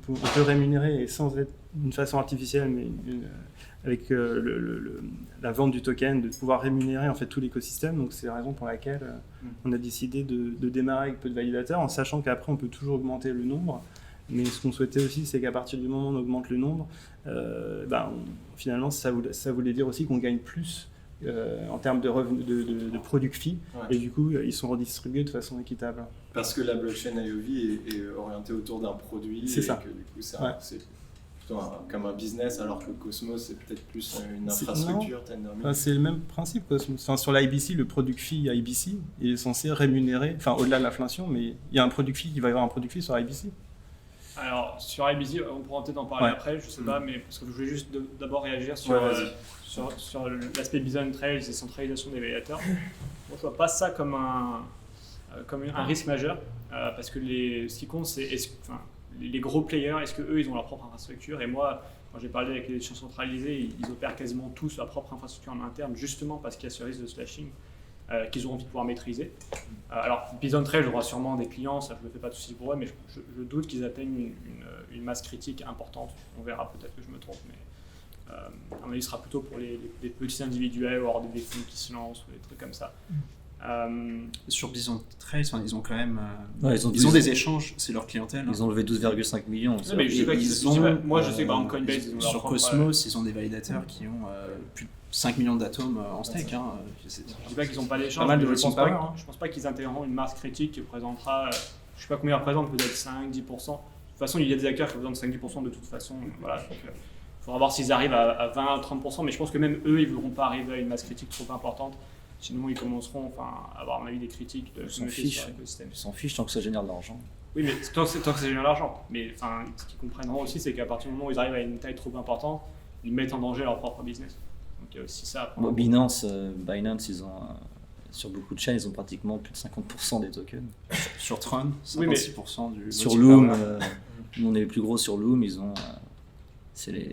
peut rémunérer, et sans être d'une façon artificielle, mais avec la vente du token, de pouvoir rémunérer en fait tout l'écosystème. Donc c'est la raison pour laquelle on a décidé de démarrer avec peu de validateurs, en sachant qu'après on peut toujours augmenter le nombre. Mais ce qu'on souhaitait aussi, c'est qu'à partir du moment où on augmente le nombre, finalement ça voulait dire aussi qu'on gagne plus en termes de revenus, de product fee, et du coup ils sont redistribués de façon équitable. Parce que la blockchain IOV est orientée autour d'un produit, c'est ça. Que du coup c'est plutôt comme un business, alors que Cosmos c'est peut-être plus une infrastructure. C'est le même principe, Cosmos. Enfin, sur l'IBC, le product fee IBC est censé rémunérer, au-delà de l'inflation, mais il y a un product fee, il va y avoir un product fee sur IBC. Alors, sur IBC, on pourra peut-être en parler après, je sais pas, mais parce que je voulais juste d'abord réagir sur l'aspect Bison Trails et centralisation des validateurs. Moi, je vois pas ça comme un risque majeur, parce que ce qui compte, c'est les gros players, est-ce qu'eux, ils ont leur propre infrastructure? Et moi, quand j'ai parlé avec les échanges centralisés, ils opèrent quasiment tous leur propre infrastructure en interne, justement parce qu'il y a ce risque de slashing qu'ils ont envie de pouvoir maîtriser. Alors, Bison Trail aura sûrement des clients, ça je ne me fais pas de soucis pour eux, mais je doute qu'ils atteignent une masse critique importante. On verra, peut-être que je me trompe, mais à mon avis, ce sera plutôt pour les petits individuels ou alors des fonds qui se lancent ou des trucs comme ça. Sur Bison Trails, ils ont quand même ils ont des échanges, c'est leur clientèle. Ils ont levé 12,5 millions. Non, mais moi, je sais que par exemple, Coinbase, ils ont sur Cosmos, ils ont des validateurs qui ont plus de 5 millions d'atomes en stake. Je ne dis pas qu'ils n'ont pas d'échange, mais je ne pense pas qu'ils intégreront une masse critique qui représentera, je ne sais pas combien ils représentent, peut-être 5-10%. De toute façon, il y a des acteurs qui représentent 5-10% de toute façon. Voilà, il faudra voir s'ils arrivent à 20-30%, mais je pense que même eux, ils ne voudront pas arriver à une masse critique trop importante. Sinon, ils commenceront à avoir, à mon avis, des critiques de Ils s'en fichent tant que ça génère de l'argent. Oui, mais tant que ça génère l'argent. Mais enfin, ce qu'ils comprendront aussi, c'est qu'à partir du moment où ils arrivent à une taille trop importante, ils mettent en danger leur propre business. Donc il y a aussi ça à prendre en compte. Binance, ils ont, sur beaucoup de chaînes, ils ont pratiquement plus de 50% des tokens. Sur Tron, 56% Oui, mais du Sur voting Loom, power. nous on est les plus gros sur Loom, ils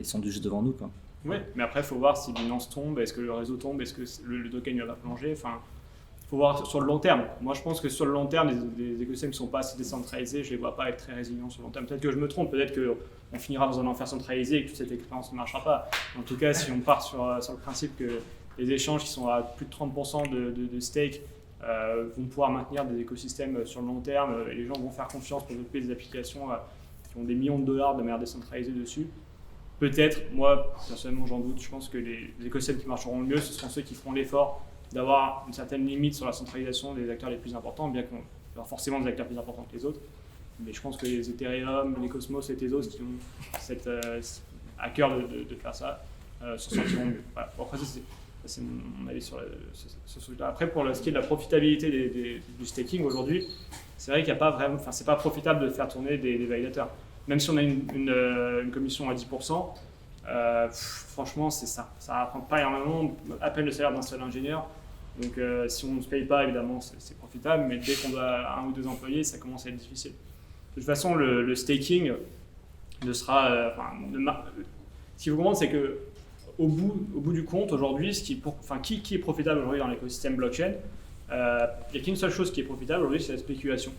sont juste devant nous, quoi. Oui, mais après, il faut voir si Binance tombe, est-ce que le réseau tombe, est-ce que le token ne va pas plonger. Enfin, il faut voir sur le long terme. Moi, je pense que sur le long terme, les écosystèmes qui ne sont pas assez décentralisés, je ne les vois pas être très résilients sur le long terme. Peut-être que je me trompe, peut-être qu'on finira dans un enfer centralisé et que toute cette expérience ne marchera pas. En tout cas, si on part sur le principe que les échanges qui sont à plus de 30% de stake vont pouvoir maintenir des écosystèmes sur le long terme et les gens vont faire confiance pour développer des applications qui ont des millions de dollars de manière décentralisée dessus. Peut-être, moi personnellement j'en doute, je pense que les écosystèmes qui marcheront le mieux, ce seront ceux qui feront l'effort d'avoir une certaine limite sur la centralisation des acteurs les plus importants, bien qu'on y aura forcément des acteurs plus importants que les autres. Mais je pense que les Ethereum, les Cosmos et Tezos qui ont à cœur de faire ça, se sentiront mieux. Voilà. Bon, après, c'est mon avis sur ce sujet-là. Après, pour ce qui est de la profitabilité du staking aujourd'hui, c'est vrai qu'il n'y a pas vraiment, enfin, c'est pas profitable de faire tourner des validateurs. Même si on a une commission à 10%, franchement, ça rapporte pas énormément, à peine le salaire d'un seul ingénieur. Donc, si on ne se paye pas, évidemment, c'est profitable, mais dès qu'on a 1 ou 2 employés, ça commence à être difficile. De toute façon, le staking ne sera. Ce qu'il faut comprendre, c'est que au bout du compte, aujourd'hui, qui est profitable aujourd'hui dans l'écosystème blockchain, il n'y a qu'une seule chose qui est profitable aujourd'hui, c'est la spéculation.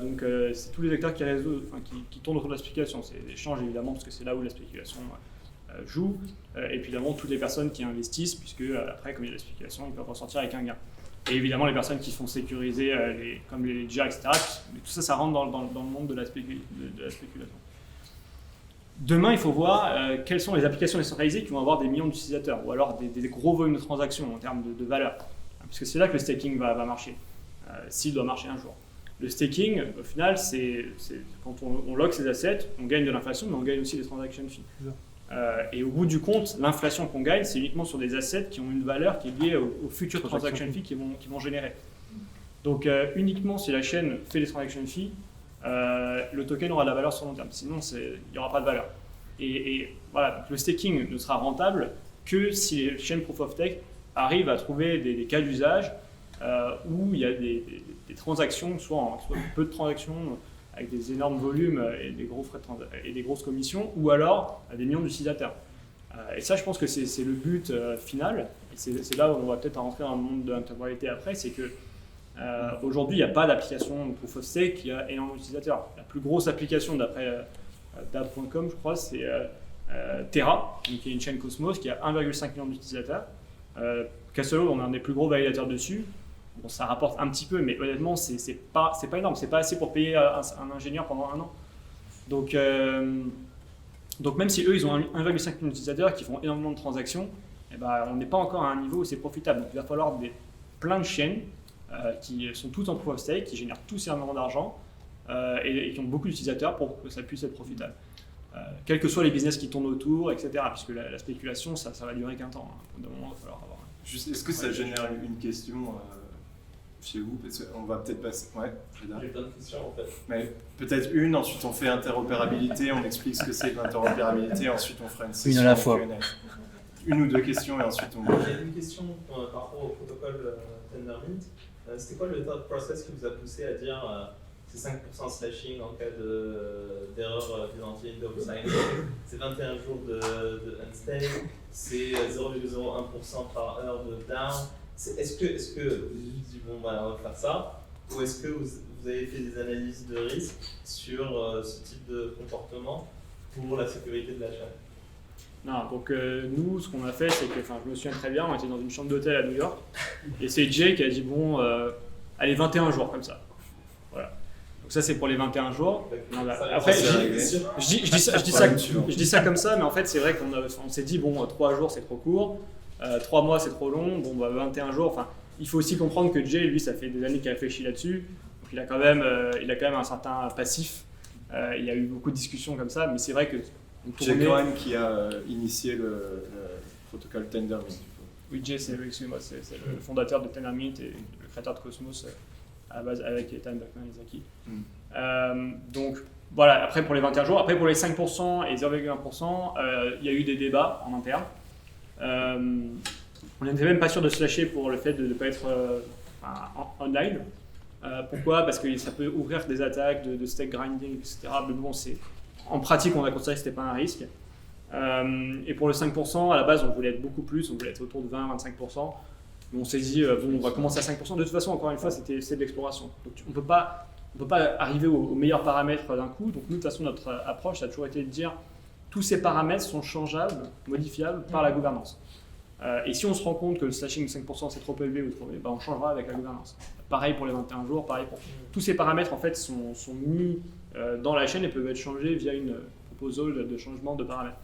Donc c'est tous les acteurs qui tournent autour de la spéculation. C'est l'échange évidemment parce que c'est là où la spéculation joue. Et puis évidemment toutes les personnes qui investissent puisque après comme il y a de la spéculation ils peuvent ressortir avec un gain. Et évidemment les personnes qui font sécuriser comme les ledgers etc. Mais tout ça rentre dans le monde de la spéculation. Demain il faut voir quelles sont les applications décentralisées qui vont avoir des millions d'utilisateurs ou alors des gros volumes de transactions en termes de valeur. Parce que c'est là que le staking va marcher, s'il doit marcher un jour. Le staking, au final, c'est quand on lock ses assets, on gagne de l'inflation, mais on gagne aussi des transaction fees. Et au bout du compte, l'inflation qu'on gagne, c'est uniquement sur des assets qui ont une valeur qui est liée aux futures transaction fees qui vont générer. Donc uniquement si la chaîne fait des transaction fees, le token aura de la valeur sur le long terme. Sinon, il n'y aura pas de valeur. Et voilà, donc le staking ne sera rentable que si les chaînes Proof of Stake arrivent à trouver des cas d'usage où il y a des transactions, soit peu de transactions avec des énormes volumes et des gros frais et des grosses commissions, ou alors des millions d'utilisateurs. Et ça, je pense que c'est le but final. Et c'est là où on va peut-être rentrer dans le monde de l'intégralité après, c'est que aujourd'hui, il n'y a pas d'application Proof of Stake qui a énormément d'utilisateurs. La plus grosse application d'après dab.com, je crois, c'est Terra, qui est une chaîne Cosmos qui a 1,5 million d'utilisateurs. Casolo, on a un des plus gros validateurs dessus. Bon, ça rapporte un petit peu, mais honnêtement, c'est pas énorme. C'est pas assez pour payer un ingénieur pendant 1 an. Donc même si eux, ils ont 1,5 million d'utilisateurs qui font énormément de transactions, eh ben, on n'est pas encore à un niveau où c'est profitable. Donc il va falloir plein de chaînes qui sont toutes en proof of stake, qui génèrent tous énormément d'argent et qui ont beaucoup d'utilisateurs pour que ça puisse être profitable. Quels que soient les business qui tournent autour, etc. Puisque la spéculation, ça va durer qu'un temps. Hein. D'un moment, il va falloir avoir. Juste, est-ce que ça génère une question chez vous? Parce qu'on va peut-être passer. Ouais, j'ai plein de questions en fait. Mais peut-être une, ensuite on fait interopérabilité, on explique ce que c'est que l'interopérabilité, ensuite on fera une session. Une à la fois. Une ou 2 questions et ensuite on. J'ai une question par rapport au protocole Tendermint. C'était quoi le thought process qui vous a poussé à dire c'est 5% slashing en cas d'erreur d'identité double-signing, c'est 21 jours de unstake, c'est 0,01% par heure de down. Est-ce que vous avez juste dit bon, on va faire ça, ou est-ce que vous avez fait des analyses de risque sur ce type de comportement pour la sécurité de la chaîne? Non, donc nous, ce qu'on a fait, c'est que, je me souviens très bien, on était dans une chambre d'hôtel à New York, et c'est Jay qui a dit bon, allez, 21 jours comme ça. Voilà. Donc ça, c'est pour les 21 jours. Après, je dis ça comme ça, mais en fait, c'est vrai qu'on s'est dit bon, 3 jours, c'est trop court. 3 mois c'est trop long, bon 21 jours, il faut aussi comprendre que Jay, lui, ça fait des années qu'il réfléchit là-dessus, donc il a quand même un certain passif, il y a eu beaucoup de discussions comme ça, mais c'est vrai que... Jay Cohen qui a initié le protocole Tendermint. Oui, Jay, c'est le fondateur de Tendermint et le créateur de Cosmos, à la base avec Ethan Beckman et Zaki. Mm. Donc voilà, après pour les 21 jours, après pour les 5% et 0,1%, il y a eu des débats en interne. On n'était même pas sûr de se lâcher pour le fait de ne pas être online. Pourquoi ? Parce que ça peut ouvrir des attaques de stake grinding, etc. Mais bon, en pratique, on a considéré que ce n'était pas un risque. Et pour le 5%, à la base, on voulait être beaucoup plus, on voulait être autour de 20-25%. Mais on s'est dit, bon, on va commencer à 5%. De toute façon, encore une fois, c'est de l'exploration. Donc on ne peut pas arriver aux meilleurs paramètres d'un coup. Donc nous, de toute façon, notre approche, ça a toujours été de dire tous ces paramètres sont changeables, modifiables par la gouvernance. Et si on se rend compte que le slashing de 5% c'est trop élevé ou trop élevé, on changera avec la gouvernance. Pareil pour les 21 jours, pareil pour... Tous ces paramètres en fait sont mis dans la chaîne et peuvent être changés via une proposal de changement de paramètres.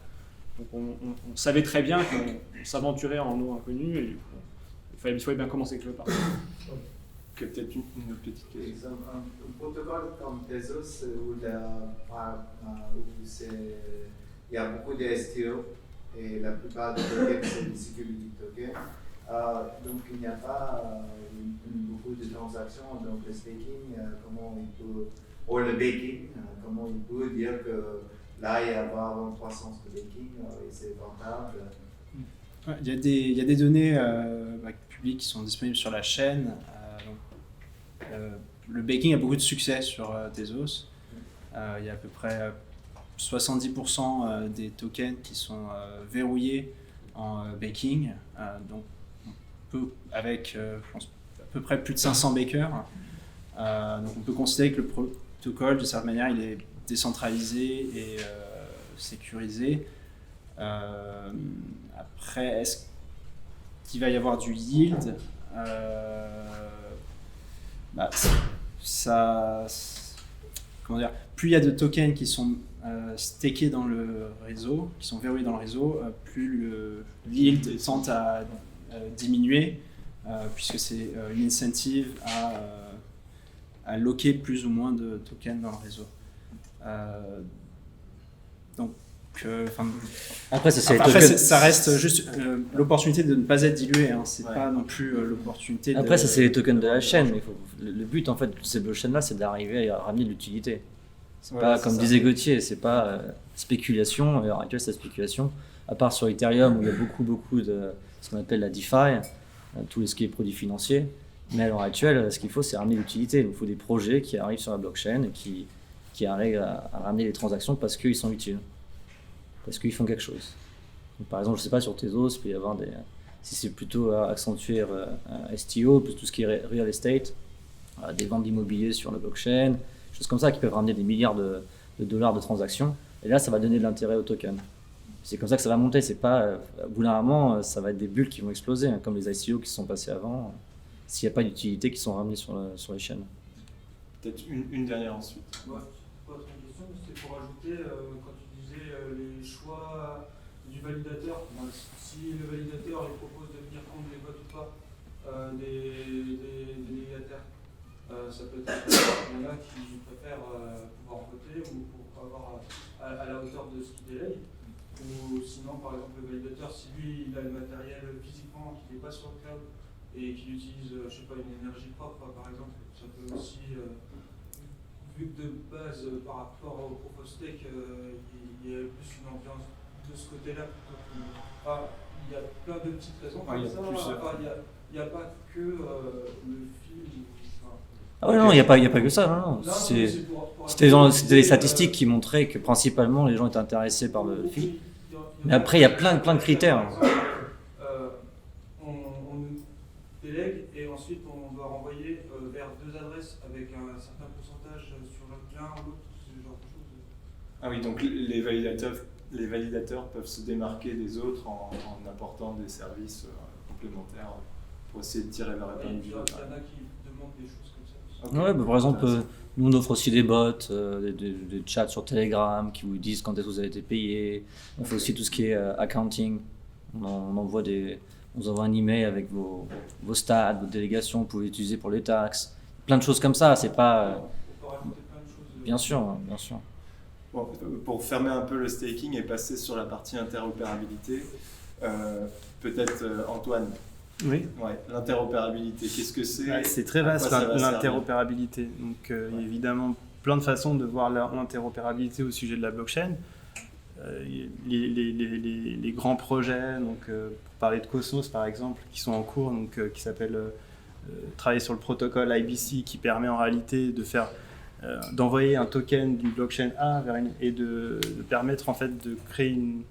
Donc on savait très bien qu'on s'aventurait en eau inconnue et du coup, il fallait bien commencer quelque part. Peut-être une autre petite question. Exemple, un protocole comme Tezos où il y a beaucoup de STO et la plupart des tokens c'est des security tokens. Donc il n'y a pas beaucoup de transactions. Donc le staking, comment il peut, ou le baking, comment il peut dire que là il y a avoir une croissance de baking et c'est rentable. Ouais, il y a des données publiques qui sont disponibles sur la chaîne. Le baking a beaucoup de succès sur Tezos. Il y a à peu près 70% des tokens qui sont verrouillés en baking. Donc on peut, avec je pense, à peu près plus de 500 bakers, donc on peut considérer que le protocole, de certaine manière, il est décentralisé et sécurisé. Après, est-ce qu'il va y avoir du yield ? Comment dire, plus il y a de tokens qui sont stakés dans le réseau, qui sont verrouillés dans le réseau, plus le yield tend à diminuer, puisque c'est une incentive à locker plus ou moins de tokens dans le réseau. Après, ça reste juste l'opportunité de ne pas être dilué. C'est pas non plus l'opportunité. Après, ça c'est les tokens de la chaîne. Mais le but en fait de ces blockchains-là, c'est d'arriver à ramener de l'utilité. C'est pas comme disait Gauthier, c'est pas spéculation. À l'heure actuelle, c'est spéculation. À part sur Ethereum où il y a beaucoup de ce qu'on appelle la DeFi, tout ce qui est produits financiers. Mais à l'heure actuelle, ce qu'il faut, c'est ramener l'utilité. Il faut des projets qui arrivent sur la blockchain et qui arrivent à ramener les transactions parce qu'ils sont utiles. Parce qu'ils font quelque chose. Donc, par exemple, je ne sais pas, sur Tezos, il peut y avoir si c'est plutôt accentuer STO, plus tout ce qui est real estate, des ventes d'immobilier sur la blockchain, choses comme ça qui peuvent ramener des milliards de dollars de transactions. Et là, ça va donner de l'intérêt au token. C'est comme ça que ça va monter. C'est pas, au bout d'un moment, ça va être des bulles qui vont exploser, comme les ICO qui se sont passés avant, s'il n'y a pas d'utilité qui sont ramenées sur les chaînes. Peut-être une dernière ensuite. Ouais, c'est pas trop une question, mais c'était pour ajouter, quand tu disais les choix du validateur, si le validateur il propose de venir prendre les votes ou pas des délégataires, ça peut être il y en a qui préfèrent pouvoir voter ou pour avoir à la hauteur de ce qu'il délègue. Ou sinon, par exemple, le validateur, si lui il a le matériel physiquement qui n'est pas sur le cloud et qu'il utilise, je sais pas, une énergie propre par exemple, ça peut aussi, vu que de base par rapport au proof of stake, il y a plus une ambiance de ce côté-là. Il y a plein de petites raisons comme ça. Il n'y a pas que le fil. Ah ouais, non, il n'y a pas que ça. Non. C'était les statistiques qui montraient que principalement les gens étaient intéressés par le fil. Mais après, il y a plein de critères. On délègue et ensuite on doit renvoyer vers deux adresses avec un certain pourcentage sur l'un ou l'autre, ce genre de choses. Ah oui, donc les validateurs peuvent se démarquer des autres en apportant des services complémentaires pour essayer de tirer leur épingle du jeu. Il y en a qui demandent des choses comme ça. Okay. Ouais, par exemple, nous on offre aussi des bots, des chats sur Telegram qui vous disent quand est-ce que vous avez été payé. On fait aussi tout ce qui est accounting. On envoie un email avec vos stats, vos délégations, vous pouvez utiliser pour les taxes. Plein de choses comme ça, c'est pas. On peut rajouter plein de choses. Bien sûr. Bon, pour fermer un peu le staking et passer sur la partie interopérabilité, peut-être Antoine, Oui. Ouais, l'interopérabilité, qu'est-ce que c'est? C'est très À quoi vaste ça va servir? l'interopérabilité. Donc évidemment, plein de façons de voir l'interopérabilité au sujet de la blockchain. Les grands projets, donc, pour parler de Cosmos par exemple, qui sont en cours, donc, qui s'appellent travailler sur le protocole IBC qui permet en réalité de faire d'envoyer un token d'une blockchain A vers et de permettre en fait de créer une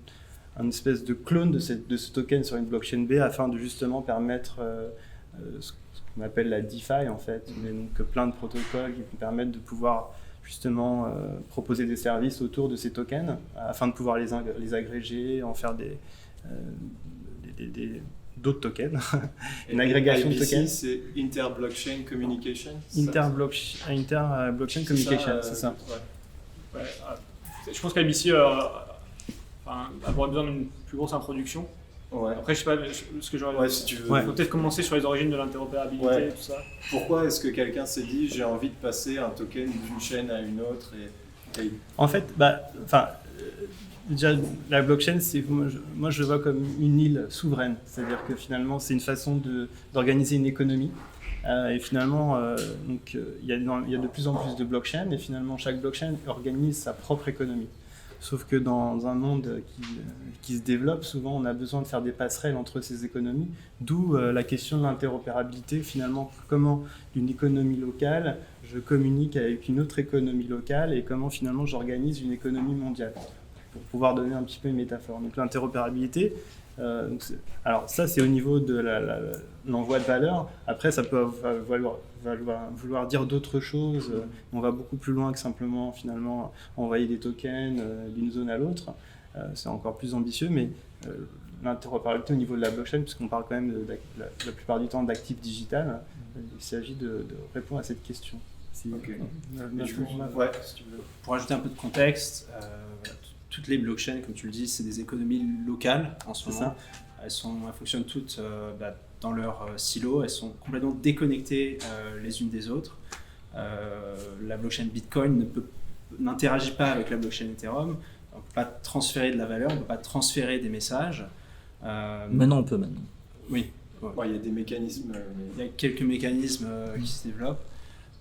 espèce de clone de ce token sur une blockchain B afin de justement permettre ce qu'on appelle la DeFi en fait, mais donc plein de protocoles qui vont permettre de pouvoir justement proposer des services autour de ces tokens afin de pouvoir les agréger, en faire d'autres tokens, une agrégation de IBC, tokens. c'est Inter-Blockchain Communication. Inter-blockchain communication, c'est ça. Ouais. Je pense qu'IBC a besoin d'une plus grosse introduction. Ouais. Après, je sais pas ce que j'aurais. Ouais, si tu veux. Il faut peut-être commencer sur les origines de l'interopérabilité Ouais. et tout ça. Pourquoi est-ce que quelqu'un s'est dit j'ai envie de passer un token d'une chaîne à une autre et... En fait, déjà, la blockchain, moi je le vois comme une île souveraine. C'est-à-dire que finalement, c'est une façon d'organiser une économie. Et finalement, il y a de plus en plus de blockchains et finalement, chaque blockchain organise sa propre économie. Sauf que dans un monde qui se développe, souvent on a besoin de faire des passerelles entre ces économies, d'où la question de l'interopérabilité. Finalement, comment une économie locale, je communique avec une autre économie locale et comment finalement j'organise une économie mondiale, pour pouvoir donner un petit peu une métaphore. Donc l'interopérabilité, alors ça c'est au niveau de l'envoi de valeur. Après ça peut vouloir dire d'autres choses. On va beaucoup plus loin que simplement finalement envoyer des tokens d'une zone à l'autre. C'est encore plus ambitieux, mais l'interopérabilité au niveau de la blockchain, puisqu'on parle quand même la plupart du temps d'actifs digital, il s'agit de répondre à cette question. Ok. Ouais, si tu veux. Pour ajouter un peu de contexte, toutes les blockchains, comme tu le dis, c'est des économies locales en ce moment. Elles fonctionnent toutes dans leur silo, elles sont complètement déconnectées les unes des autres. La blockchain Bitcoin n'interagit pas avec la blockchain Ethereum. On ne peut pas transférer de la valeur, on ne peut pas transférer des messages. Maintenant, on peut maintenant. Oui. Il y a des mécanismes. Il y a quelques mécanismes qui se développent.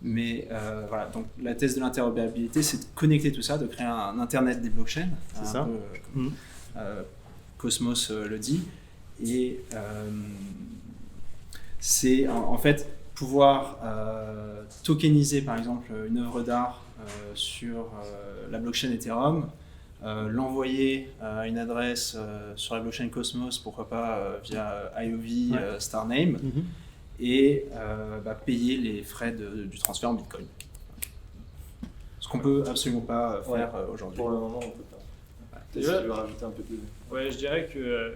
Mais voilà, donc la thèse de l'interopérabilité, c'est de connecter tout ça, de créer un Internet des blockchains. C'est ça. Comme Cosmos le dit. Et c'est en fait pouvoir tokeniser par exemple une œuvre d'art sur la blockchain Ethereum, l'envoyer à une adresse sur la blockchain Cosmos, pourquoi pas via IOV Starname, et payer les frais du transfert en Bitcoin. Ce qu'on peut absolument pas faire aujourd'hui. Pour le moment, on peut pas. Peut-être que tu veux rajouter un peu de... Ouais, je dirais que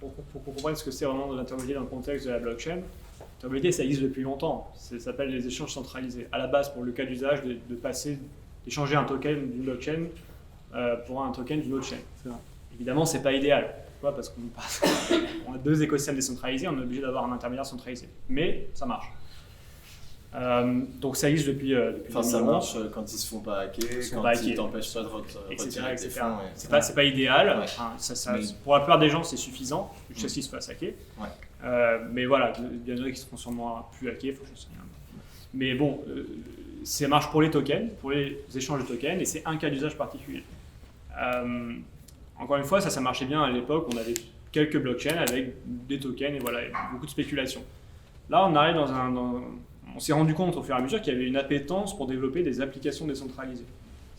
pour qu'on comprenne ce que c'est vraiment de l'interopérabilité dans le contexte de la blockchain, l'interopérabilité ça existe depuis longtemps. Ça s'appelle les échanges centralisés. À la base, pour le cas d'usage, d'échanger un token d'une blockchain pour un token d'une autre chaîne. Évidemment, c'est pas idéal. Pourquoi ? Parce qu'on a deux écosystèmes décentralisés, on est obligé d'avoir un intermédiaire centralisé. Mais ça marche. Donc ça existe depuis ça marche quand ils se font pas hacker, quand ils t'empêchent pas de retirer tes fonds. C'est pas idéal. Ouais. Pour la plupart des gens, c'est suffisant jusqu'à ce qu'ils se fassent hacker. Ouais. Mais voilà, il y en a qui seront sûrement plus hackés. Mais bon, ça marche pour les tokens, pour les échanges de tokens, et c'est un cas d'usage particulier. Encore une fois, ça marchait bien à l'époque. On avait quelques blockchains avec des tokens et voilà, beaucoup de spéculation. Là, on arrive on s'est rendu compte au fur et à mesure qu'il y avait une appétence pour développer des applications décentralisées.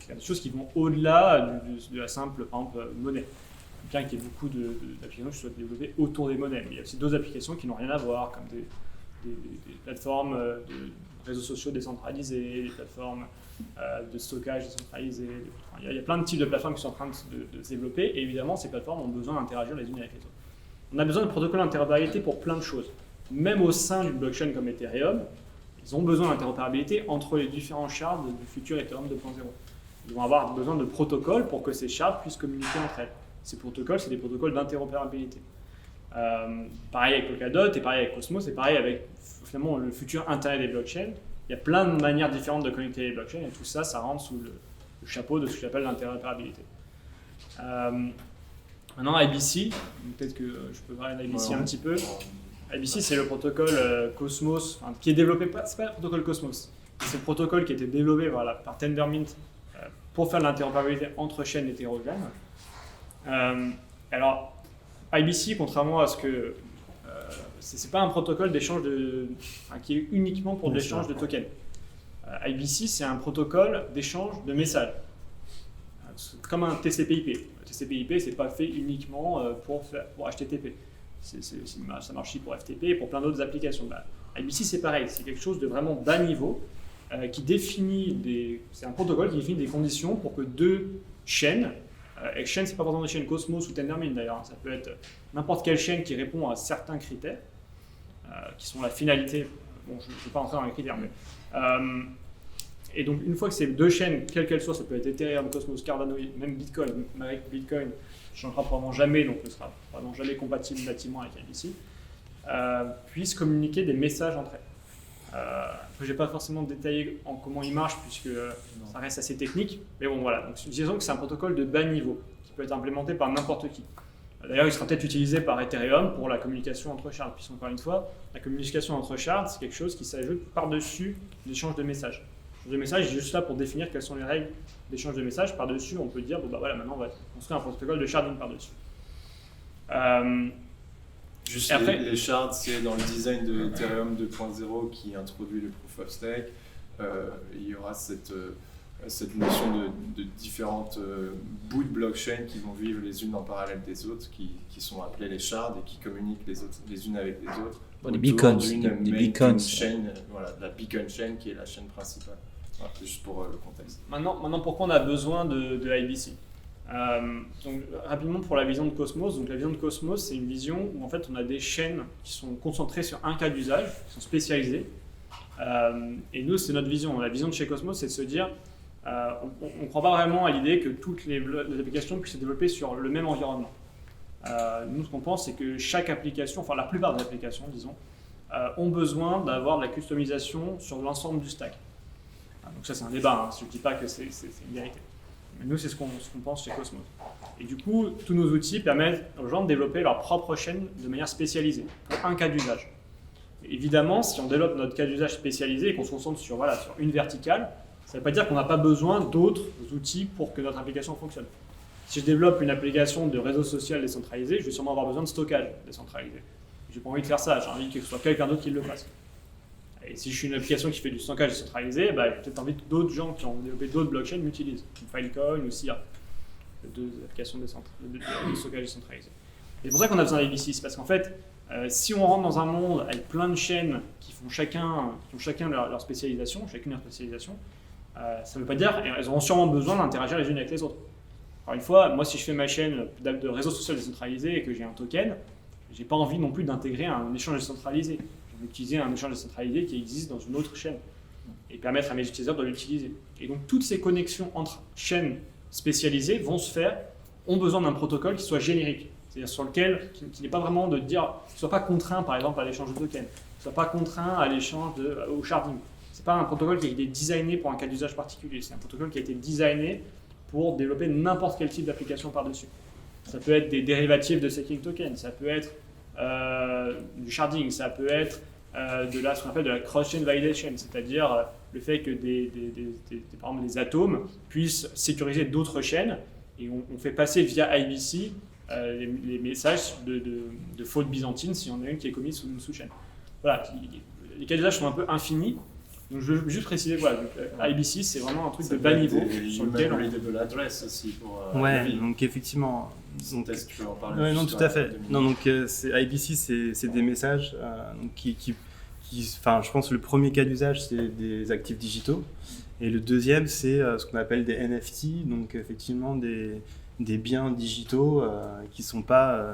Il y a des choses qui vont au-delà de la simple, par exemple, monnaie. Bien qu'il y ait beaucoup d'applications qui soient développées autour des monnaies. Mais il y a aussi d'autres applications qui n'ont rien à voir, comme des plateformes de réseaux sociaux décentralisés, des plateformes de stockage décentralisé. Il y a plein de types de plateformes qui sont en train de se développer. Et évidemment, ces plateformes ont besoin d'interagir les unes avec les autres. On a besoin de protocoles d'interopérabilité pour plein de choses. Même au sein d'une blockchain comme Ethereum, ils ont besoin d'interopérabilité entre les différents shards du futur Ethereum 2.0. Ils vont avoir besoin de protocoles pour que ces shards puissent communiquer entre elles. Ces protocoles, c'est des protocoles d'interopérabilité. Pareil avec Polkadot, et pareil avec Cosmos, et pareil avec finalement le futur Internet des blockchains. Il y a plein de manières différentes de connecter les blockchains, et tout ça, ça rentre sous le chapeau de ce que j'appelle l'interopérabilité. Maintenant, IBC, peut-être que je peux parler d'IBC un petit peu. IBC, c'est le protocole Cosmos, qui est développé, c'est pas le protocole Cosmos, c'est le protocole qui a été développé par Tendermint pour faire de l'interopérabilité entre chaînes hétérogènes. Alors, IBC, contrairement à ce que c'est pas un protocole d'échange qui est uniquement pour de l'échange de tokens. IBC, c'est un protocole d'échange de messages. C'est comme un TCP/IP. Le TCP/IP, c'est pas fait uniquement pour HTTP. Ça marche aussi pour FTP et pour plein d'autres applications. IBC, c'est pareil. C'est quelque chose de vraiment bas niveau qui définit c'est un protocole qui définit des conditions pour que deux chaînes. Et chaîne, c'est pas forcément des chaînes Cosmos ou Tendermint d'ailleurs. Ça peut être n'importe quelle chaîne qui répond à certains critères, qui sont la finalité. Bon, je ne vais pas rentrer dans les critères, mais. Et donc, une fois que ces deux chaînes, quelles qu'elles soient, ça peut être Ethereum, Cosmos, Cardano, même Bitcoin, mais avec Bitcoin, ne changera probablement jamais, donc ne sera probablement jamais compatible nativement avec IBC, puissent communiquer des messages entre elles. Je n'ai pas forcément détaillé en comment il marche, puisque ça reste assez technique, mais bon, voilà. Donc, disons que c'est un protocole de bas niveau, qui peut être implémenté par n'importe qui. D'ailleurs, il sera peut-être utilisé par Ethereum pour la communication entre shards, puisque encore une fois, la communication entre shards, c'est quelque chose qui s'ajoute par-dessus l'échange de messages. L'échange de messages est juste là pour définir quelles sont les règles d'échange de messages. Par-dessus, on peut dire, bon bah voilà, maintenant on va construire un protocole de sharding par-dessus. Juste après, les shards, c'est dans le design de Ethereum 2.0 qui introduit le proof of stake. Il y aura cette notion de différentes bouts de blockchain qui vont vivre les unes en parallèle des autres, qui sont appelées les shards et qui communiquent les unes avec les autres. Des beacons. Des beacons. Chain, voilà, la beacon chain qui est la chaîne principale. Voilà, juste pour le contexte. Maintenant, pourquoi on a besoin de IBC? Donc, rapidement pour la vision de Cosmos. Donc, la vision de Cosmos, c'est une vision où en fait on a des chaînes qui sont concentrées sur un cas d'usage, qui sont spécialisées. Et nous, c'est notre vision. La vision de chez Cosmos, c'est de se dire, on ne croit pas vraiment à l'idée que toutes les applications puissent se développer sur le même environnement. Nous, ce qu'on pense, c'est que chaque application, enfin la plupart des applications, disons, ont besoin d'avoir de la customisation sur l'ensemble du stack. Donc ça, c'est un débat, je ne dis pas que c'est une vérité. Mais nous, c'est ce qu'on pense chez Cosmos. Et du coup, tous nos outils permettent aux gens de développer leur propre chaîne de manière spécialisée, pour un cas d'usage. Évidemment, si on développe notre cas d'usage spécialisé et qu'on se concentre sur une verticale, ça ne veut pas dire qu'on n'a pas besoin d'autres outils pour que notre application fonctionne. Si je développe une application de réseau social décentralisé, je vais sûrement avoir besoin de stockage décentralisé. Je n'ai pas envie de faire ça, j'ai envie que ce soit quelqu'un d'autre qui le fasse. Et si je suis une application qui fait du stockage décentralisé, j'ai peut-être envie que d'autres gens qui ont développé d'autres blockchains l'utilisent, comme Filecoin ou SIA, deux applications de stockage décentralisé. Et c'est pour ça qu'on a besoin d'IBC, c'est parce qu'en fait, si on rentre dans un monde avec plein de chaînes qui ont chacun leur spécialisation, chacune leur spécialisation, ça ne veut pas dire, elles auront sûrement besoin d'interagir les unes avec les autres. Encore une fois, moi si je fais ma chaîne de réseau social décentralisé et que j'ai un token, j'ai pas envie non plus d'intégrer un échange décentralisé. Je vais utiliser un échange décentralisé qui existe dans une autre chaîne et permettre à mes utilisateurs de l'utiliser. Et donc toutes ces connexions entre chaînes spécialisées ont besoin d'un protocole qui soit générique. C'est-à-dire sur lequel, qui n'est pas vraiment de dire, qui ne soit pas contraint par exemple à l'échange de tokens, qui ne soit pas contraint à l'échange au sharding. Ce n'est pas un protocole qui a été designé pour un cas d'usage particulier, c'est un protocole qui a été designé pour développer n'importe quel type d'application par-dessus. Ça peut être des dérivatifs de staking token, ça peut être du sharding, ça peut être ce qu'on appelle de la cross-chain validation, c'est-à-dire le fait que par exemple, des atomes puissent sécuriser d'autres chaînes et on fait passer via IBC les messages de faute byzantine si on a une qui est commise sous une sous-chaîne. Voilà, les cas d'usage sont un peu infinis. Donc je veux juste préciser, IBC c'est vraiment un truc de bas niveau sur lequel on de l'adresse aussi pour donc effectivement. Donc, peut-être que tu peux en parler. Non, tout à fait. Non, donc IBC c'est des messages je pense que le premier cas d'usage c'est des actifs digitaux et le deuxième c'est ce qu'on appelle des NFT, donc effectivement des biens digitaux qui sont pas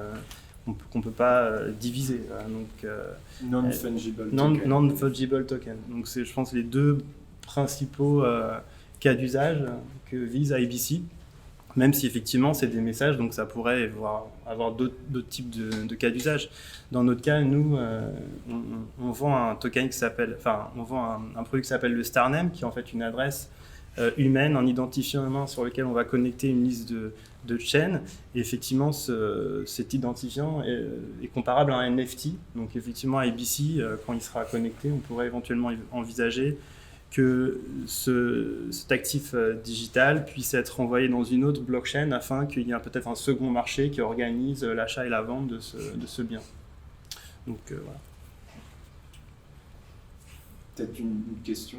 qu'on peut pas diviser. Donc non-fungible token. Donc c'est, je pense, les deux principaux cas d'usage que vise IBC. Même si effectivement c'est des messages, donc ça pourrait avoir d'autres types de cas d'usage. Dans notre cas, nous, on vend un token on vend un produit qui s'appelle le Starname, qui est en fait une adresse humaine, un identifiant humain sur lequel on va connecter une liste de chaînes. Et effectivement, cet identifiant est comparable à un NFT. Donc effectivement, à IBC, quand il sera connecté, on pourrait éventuellement envisager que cet actif digital puisse être envoyé dans une autre blockchain afin qu'il y ait peut-être un second marché qui organise l'achat et la vente de ce bien. Donc voilà. Peut-être une question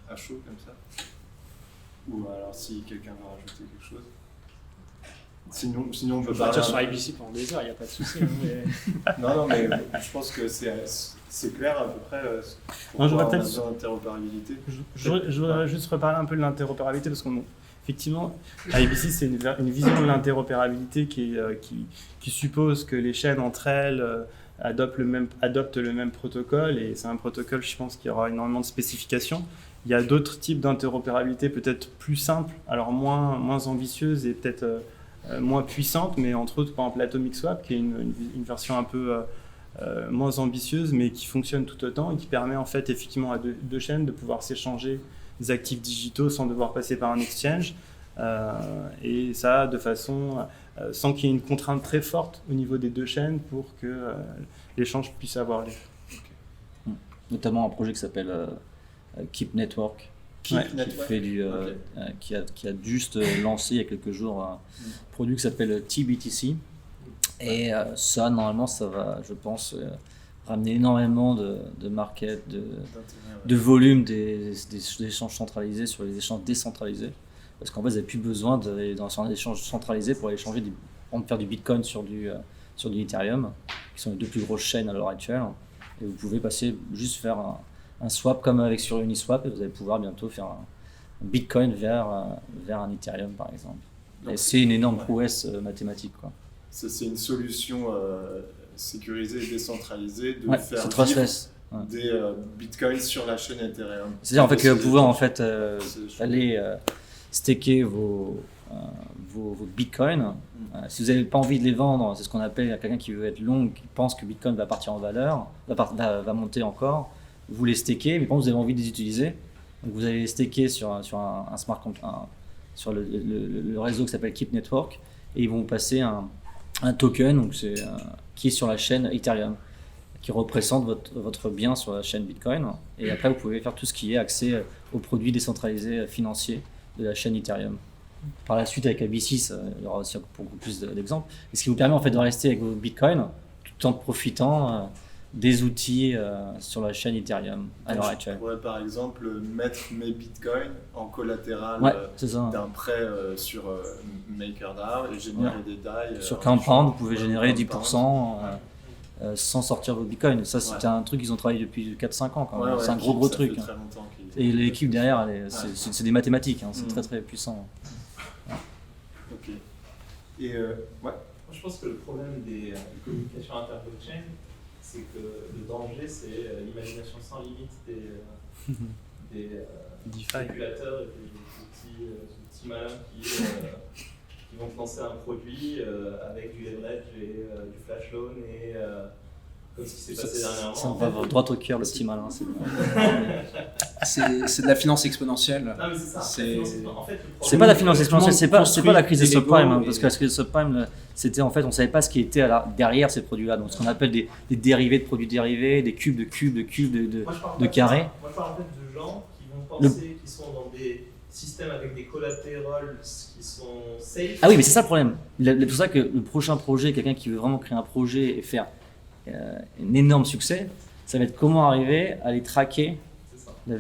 à chaud comme ça. Ou alors si quelqu'un veut rajouter quelque chose. Sinon on peut partir parler. sur IBC pendant des heures, il n'y a pas de souci. Mais... Non, mais je pense que c'est clair à peu près. Non, je voudrais on a peut-être- besoin d'interopérabilité. Je voudrais juste reparler un peu de l'interopérabilité parce qu'effectivement, à IBC, c'est une vision de l'interopérabilité qui suppose que les chaînes entre elles adoptent le même protocole et c'est un protocole, je pense, qui aura énormément de spécifications. Il y a d'autres types d'interopérabilité peut-être plus simples, alors moins ambitieuses et peut-être moins puissantes, mais entre autres, par exemple, l'Atomic Swap, qui est une version un peu moins ambitieuse, mais qui fonctionne tout autant et qui permet en fait effectivement à deux chaînes de pouvoir s'échanger des actifs digitaux sans devoir passer par un exchange. Et ça de façon sans qu'il y ait une contrainte très forte au niveau des deux chaînes pour que l'échange puisse avoir lieu. Notamment un projet qui s'appelle Keep Network, qui a juste lancé il y a quelques jours un produit qui s'appelle TBTC. Et ça, normalement, ça va, je pense, ramener énormément de market, de volume des échanges centralisés sur les échanges décentralisés. Parce qu'en fait, vous n'avez plus besoin d'aller dans un échange centralisé pour aller échanger, faire du Bitcoin sur du Ethereum, qui sont les deux plus grosses chaînes à l'heure actuelle. Et vous pouvez juste faire un swap comme sur Uniswap et vous allez pouvoir bientôt faire un Bitcoin vers un Ethereum, par exemple. Donc, et c'est une énorme prouesse mathématique, quoi. C'est une solution sécurisée et décentralisée de Ouais, faire c'est vivre trustless. Ouais. des bitcoins sur la chaîne Ethereum. C'est-à-dire en fait que vous pouvez en fait c'est- aller staker vos bitcoins. Si vous n'avez pas envie de les vendre, c'est ce qu'on appelle quelqu'un qui veut être long, qui pense que Bitcoin va partir en valeur, va monter encore. Vous les stakez, mais quand vous avez envie de les utiliser, donc vous allez les staker sur un smart sur le réseau qui s'appelle Keep Network, et ils vont vous passer un token donc qui est sur la chaîne Ethereum, qui représente votre bien sur la chaîne Bitcoin. Et après, vous pouvez faire tout ce qui est accès aux produits décentralisés financiers de la chaîne Ethereum. Par la suite, avec ABC, il y aura aussi beaucoup plus d'exemples. Et ce qui vous permet en fait de rester avec vos Bitcoins tout en profitant des outils sur la chaîne Ethereum à l'heure actuelle. Je pourrais par exemple mettre mes bitcoins en collatéral Ouais, c'est ça. d'un prêt sur MakerDAO et générer des DAI. Sur Compound, vous pouvez générer 10% sans sortir vos bitcoins. Ça, c'était un truc qu'ils ont travaillé depuis 4-5 ans quand même. C'est un gros truc. Ça fait très longtemps qu'il- Et l'équipe derrière, c'est des mathématiques, c'est très très puissant. Ok. Et ouais. Moi, je pense que le problème des communications inter-blockchain, c'est que le danger, c'est l'imagination sans limite des spéculateurs et des outils malins qui vont lancer un produit avec du leverage et du flash loan et comme ce qui s'est passé dernièrement. Ça me va droit au cœur, le petit malin. C'est de la finance exponentielle. Non, mais c'est ça. C'est- En fait, le problème, C'est pas la finance exponentielle, c'est pas la crise des des Lego subprimes, hein, et- parce que la crise des subprimes, c'était en fait, on savait pas ce qui était derrière ces produits-là, donc ce qu'on appelle des dérivés de produits dérivés, des cubes de cubes de cubes moi, je parle de pas carrés. ça. Moi, je parle en fait de gens qui vont penser qu'ils sont dans des systèmes avec des collatérales qui sont safe. Ah oui, mais c'est ça le problème. C'est pour ça que le prochain projet, quelqu'un qui veut vraiment créer un projet et faire un énorme succès, ça va être comment arriver à les traquer, C'est ça. la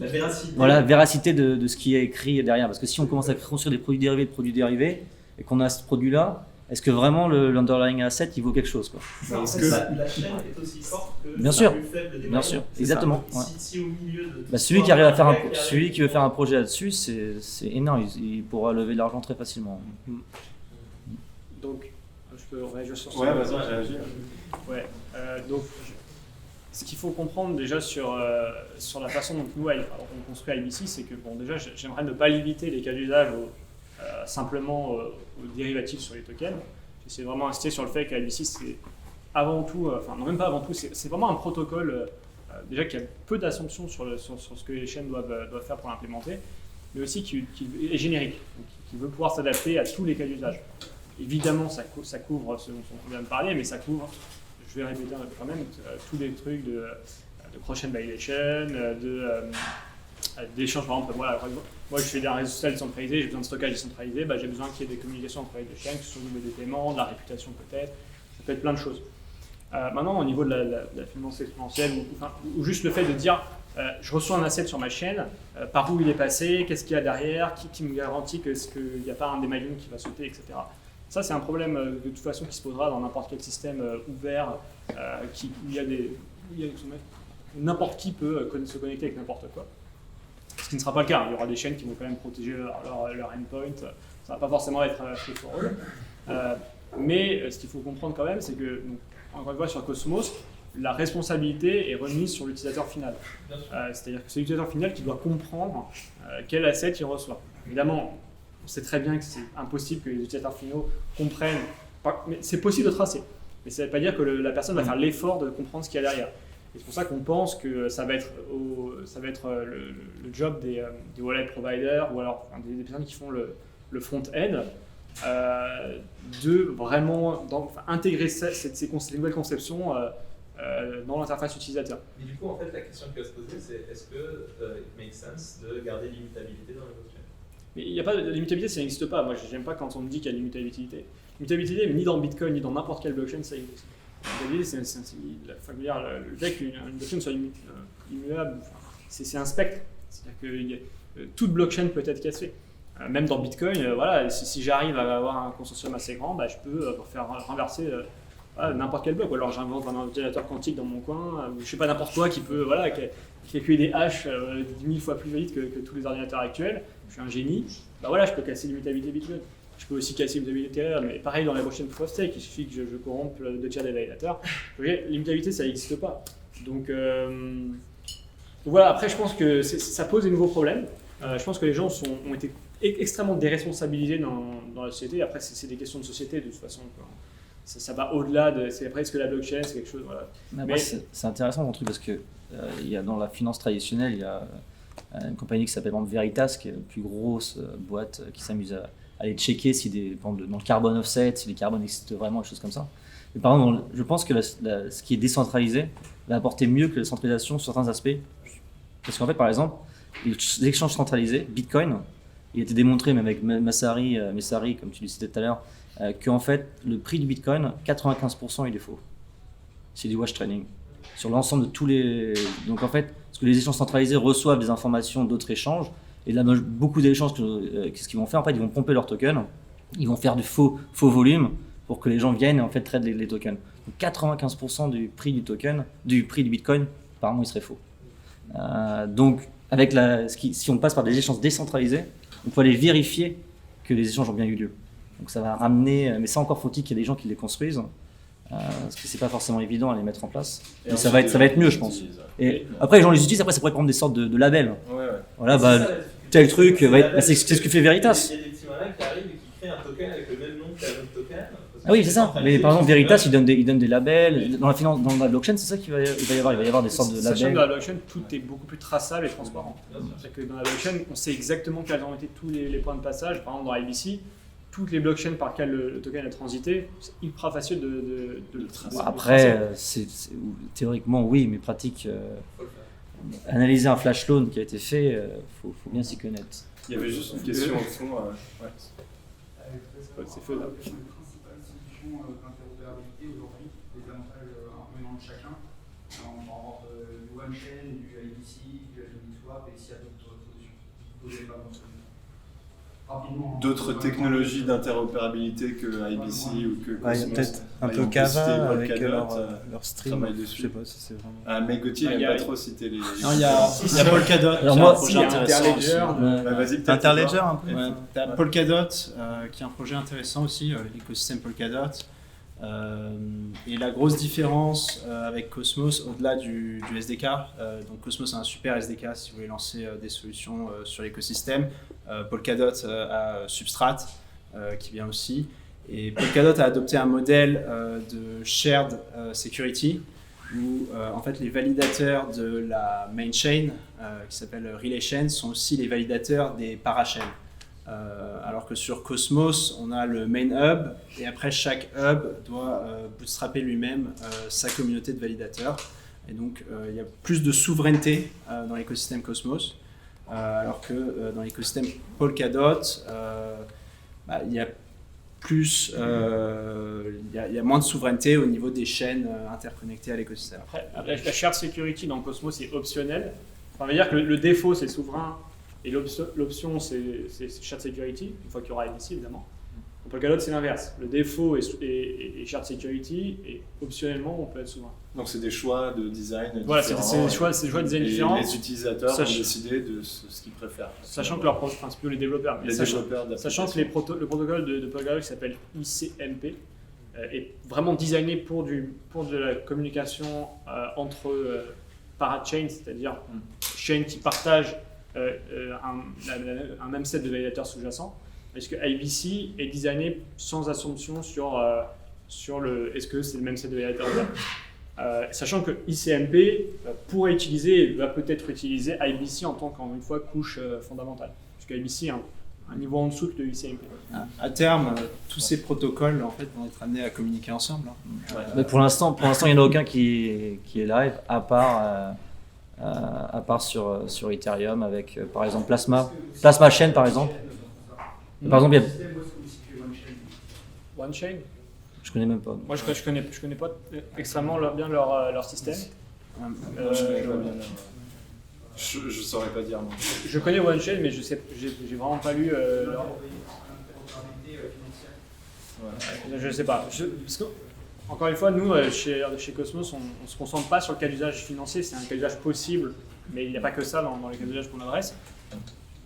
véracité. voilà, véracité de ce qui est écrit derrière. Parce que si on commence à construire des produits dérivés, et qu'on a ce produit-là, est-ce que vraiment l'underlying asset il vaut quelque chose, quoi? C'est ça, en Est-ce fait, que- la chaîne est aussi forte que Bien la sûr. plus faible des Bien maillons. sûr, C'est exactement. ça. Ouais. Si au milieu de Bah, celui qui arrive à faire un projet là-dessus, c'est énorme. Il pourra lever de l'argent très facilement. Donc, je peux réagir sur ça. Ouais, vas-y, réagis. Ouais, donc ce qu'il faut comprendre déjà sur la façon dont nous on construit IBC, c'est que bon, déjà j'aimerais ne pas limiter les cas d'usage simplement aux dérivatifs sur les tokens. J'essaie vraiment d'insister sur le fait qu'IBC c'est avant tout, enfin non même pas avant tout, c'est vraiment un protocole déjà qu'il y a peu d'assumptions sur ce que les chaînes doivent faire pour l'implémenter, mais aussi qui est générique, donc qui veut pouvoir s'adapter à tous les cas d'usage. Évidemment, ça couvre ce dont on vient de parler, mais ça couvre, je vais répéter quand même, tous les trucs de cross-chain validation, d'échange. Par exemple, voilà, moi je fais des réseaux sociaux décentralisés, j'ai besoin de stockage décentralisé, j'ai besoin qu'il y ait des communications entre les deux chaînes, que ce soit au niveau des paiements, de la réputation peut-être, ça peut être plein de choses. Maintenant, au niveau de la finance exponentielle, ou juste le fait de dire je reçois un asset sur ma chaîne, par où il est passé, qu'est-ce qu'il y a derrière, qui me garantit qu'il n'y a pas un des maillons qui va sauter, etc. Ça, c'est un problème de toute façon qui se posera dans n'importe quel système ouvert, où il y a n'importe qui peut se connecter avec n'importe quoi. Ce qui ne sera pas le cas. Il y aura des chaînes qui vont quand même protéger leur endpoint. Ça ne va pas forcément être free for all. Mais ce qu'il faut comprendre quand même, c'est que, donc, encore une fois, sur Cosmos, la responsabilité est remise sur l'utilisateur final. C'est-à-dire que c'est l'utilisateur final qui doit comprendre quel asset il reçoit. Évidemment, on sait très bien que c'est impossible que les utilisateurs finaux comprennent. Mais c'est possible de tracer. Mais ça ne veut pas dire que la personne va faire l'effort de comprendre ce qu'il y a derrière. Et c'est pour ça qu'on pense que ça va être le job des wallet providers ou alors des personnes qui font le front-end de vraiment intégrer ces nouvelles conceptions dans l'interface utilisateur. Mais du coup, en fait, la question qui va se poser, c'est est-ce que it makes sense de garder l'immutabilité dans la blockchain? Mais il n'y a pas de l'immutabilité, ça n'existe pas. Moi, j'aime pas quand on me dit qu'il y a l'immutabilité. L'immutabilité, ni dans Bitcoin, ni dans n'importe quelle blockchain, ça existe. L'immutabilité, le fait qu'une blockchain soit immuable, c'est un spectre. C'est-à-dire que toute blockchain peut être cassée. Même dans Bitcoin, voilà, si j'arrive à avoir un consortium assez grand, je peux faire renverser n'importe quel bloc. Ou alors j'invente un ordinateur quantique dans mon coin, ou je sais pas, n'importe quoi qui peut, qui a des hash 10 000 fois plus vite que tous les ordinateurs actuels. Je suis un génie. Je peux casser l'immutabilité Bitcoin. Je peux aussi casser l'immutabilité Ether, mais pareil dans la blockchain Proof of Stake, il suffit que je corrompe 2 tiers des validateurs. L'immutabilité, ça n'existe pas. Donc voilà, après je pense que ça pose des nouveaux problèmes. Je pense que les gens ont été extrêmement déresponsabilisés dans la société. Après, c'est des questions de société de toute façon. Ça va au-delà de. Après, est-ce que la blockchain, c'est quelque chose. Voilà. Mais c'est intéressant ton truc parce que dans la finance traditionnelle, il y a une compagnie qui s'appelle Veritas, qui est la plus grosse boîte qui s'amuse à aller checker si dans le carbone offset, si les carbones existent vraiment, des choses comme ça. Mais par exemple, je pense que ce qui est décentralisé va apporter mieux que la centralisation sur certains aspects. Parce qu'en fait, par exemple, les échanges centralisés, Bitcoin, il a été démontré même avec Messari, comme tu le citais tout à l'heure, qu'en fait, le prix du Bitcoin, 95% il est faux. C'est du wash trading. Sur l'ensemble de tous les... Donc en fait, parce que les échanges centralisés reçoivent des informations d'autres échanges, et là, beaucoup d'échanges, qu'est-ce qu'ils vont faire? En fait, ils vont pomper leurs tokens, ils vont faire du faux volume pour que les gens viennent et en fait trade les tokens. Donc 95% du prix du token, du prix du Bitcoin, apparemment, il serait faux. Donc, si on passe par des échanges décentralisés, on peut aller vérifier que les échanges ont bien eu lieu. Donc ça va ramener, mais ça encore faut-il qu'il y ait des gens qui les construisent, parce que c'est pas forcément évident à les mettre en place. Mais ça va être mieux, je pense. Et après, les gens les utilisent, après ça pourrait prendre des sortes de labels. Ouais. Voilà, tel truc, c'est ce que fait Veritas. Il y a des petits malins qui arrivent et qui créent un token avec le même nom qu'un autre token. Ah oui, c'est ça. Mais par exemple, Veritas, il donne des labels. Dans la blockchain, c'est ça qu'il va y avoir. Il va y avoir des sortes de labels. Sachant que dans la blockchain, tout est beaucoup plus traçable et transparent. C'est-à-dire que dans la blockchain, on sait exactement quels ont été tous les points de passage. Par exemple, dans IBC, toutes les blockchains par lesquelles le token a transité, c'est ultra facile de le tracer. Après, théoriquement, oui, mais pratique. Analyser un flash loan qui a été fait, faut bien s'y connaître. Il y avait juste une question au fond. C'est faisable. Les principales solutions d'interopérabilité aujourd'hui, les avantages incroyables de chacun, en du OneChain, du IBC, du Uniswap, et s'il y a d'autres solutions. Vous pouvez pas rapidement. D'autres technologies d'interopérabilité que IBC ou que Cosmos. Il y a peut-être un peu Kava avec leur stream. Je sais pas si c'est vraiment. Ah, mais Gauthier, il n'aime pas trop citer les. Non, il y a Polkadot. Alors moi, qui est un projet intéressant. Vas-y, peut-être. Interledger un peu. Ouais, t'as Polkadot qui est un projet intéressant aussi, l'écosystème Polkadot. Et la grosse différence avec Cosmos, au-delà du SDK, donc Cosmos a un super SDK si vous voulez lancer des solutions sur l'écosystème. Polkadot a Substrat qui vient aussi. Et Polkadot a adopté un modèle de shared security. où en fait les validateurs de la main chain, qui s'appelle Relay Chain, sont aussi les validateurs des parachains. Alors que sur Cosmos, on a le main hub, et après chaque hub doit bootstrapper lui-même sa communauté de validateurs. Et donc il y a plus de souveraineté dans l'écosystème Cosmos, alors que dans l'écosystème Polkadot, il y a plus, il y a moins de souveraineté au niveau des chaînes interconnectées à l'écosystème. Après, la shared security dans Cosmos est optionnelle. Enfin, on va dire que le défaut c'est souverain et l'option c'est shared security, une fois qu'il y aura IBC évidemment. En Polkadot c'est l'inverse. Le défaut est shared security et optionnellement on peut être souverain. Donc c'est des choix de design voilà, différents. c'est des choix de design différents. Les utilisateurs vont décider de ce qu'ils préfèrent. Sachant que leurs principaux les développeurs. Sachant que le protocole de Polkadot qui s'appelle ICMP est vraiment designé pour de la communication entre parachains, c'est-à-dire chaînes qui partagent un même set de validateurs sous-jacents. Parce que IBC est designé sans assumption sur est-ce que c'est le même set de validateurs ou pas. Sachant que ICMP va peut-être utiliser IBC en tant qu'une fois couche fondamentale. Parce que IBC est un niveau en dessous de ICMP. À terme, tous ces protocoles en fait, vont être amenés à communiquer ensemble. Mais pour l'instant, il n'y en a aucun qui est live, à part sur Ethereum avec par exemple Plasma Chain par exemple. Par exemple, il y a OneChain. Je connais même pas. Moi, je connais pas extrêmement bien leur système. Je saurais pas dire. Non. Je connais OneChain, mais j'ai vraiment pas lu. Je sais pas. Parce que, encore une fois, nous, chez Cosmos, on ne se concentre pas sur le cas d'usage financier. C'est un cas d'usage possible, mais il n'y a pas que ça dans les cas d'usage qu'on adresse.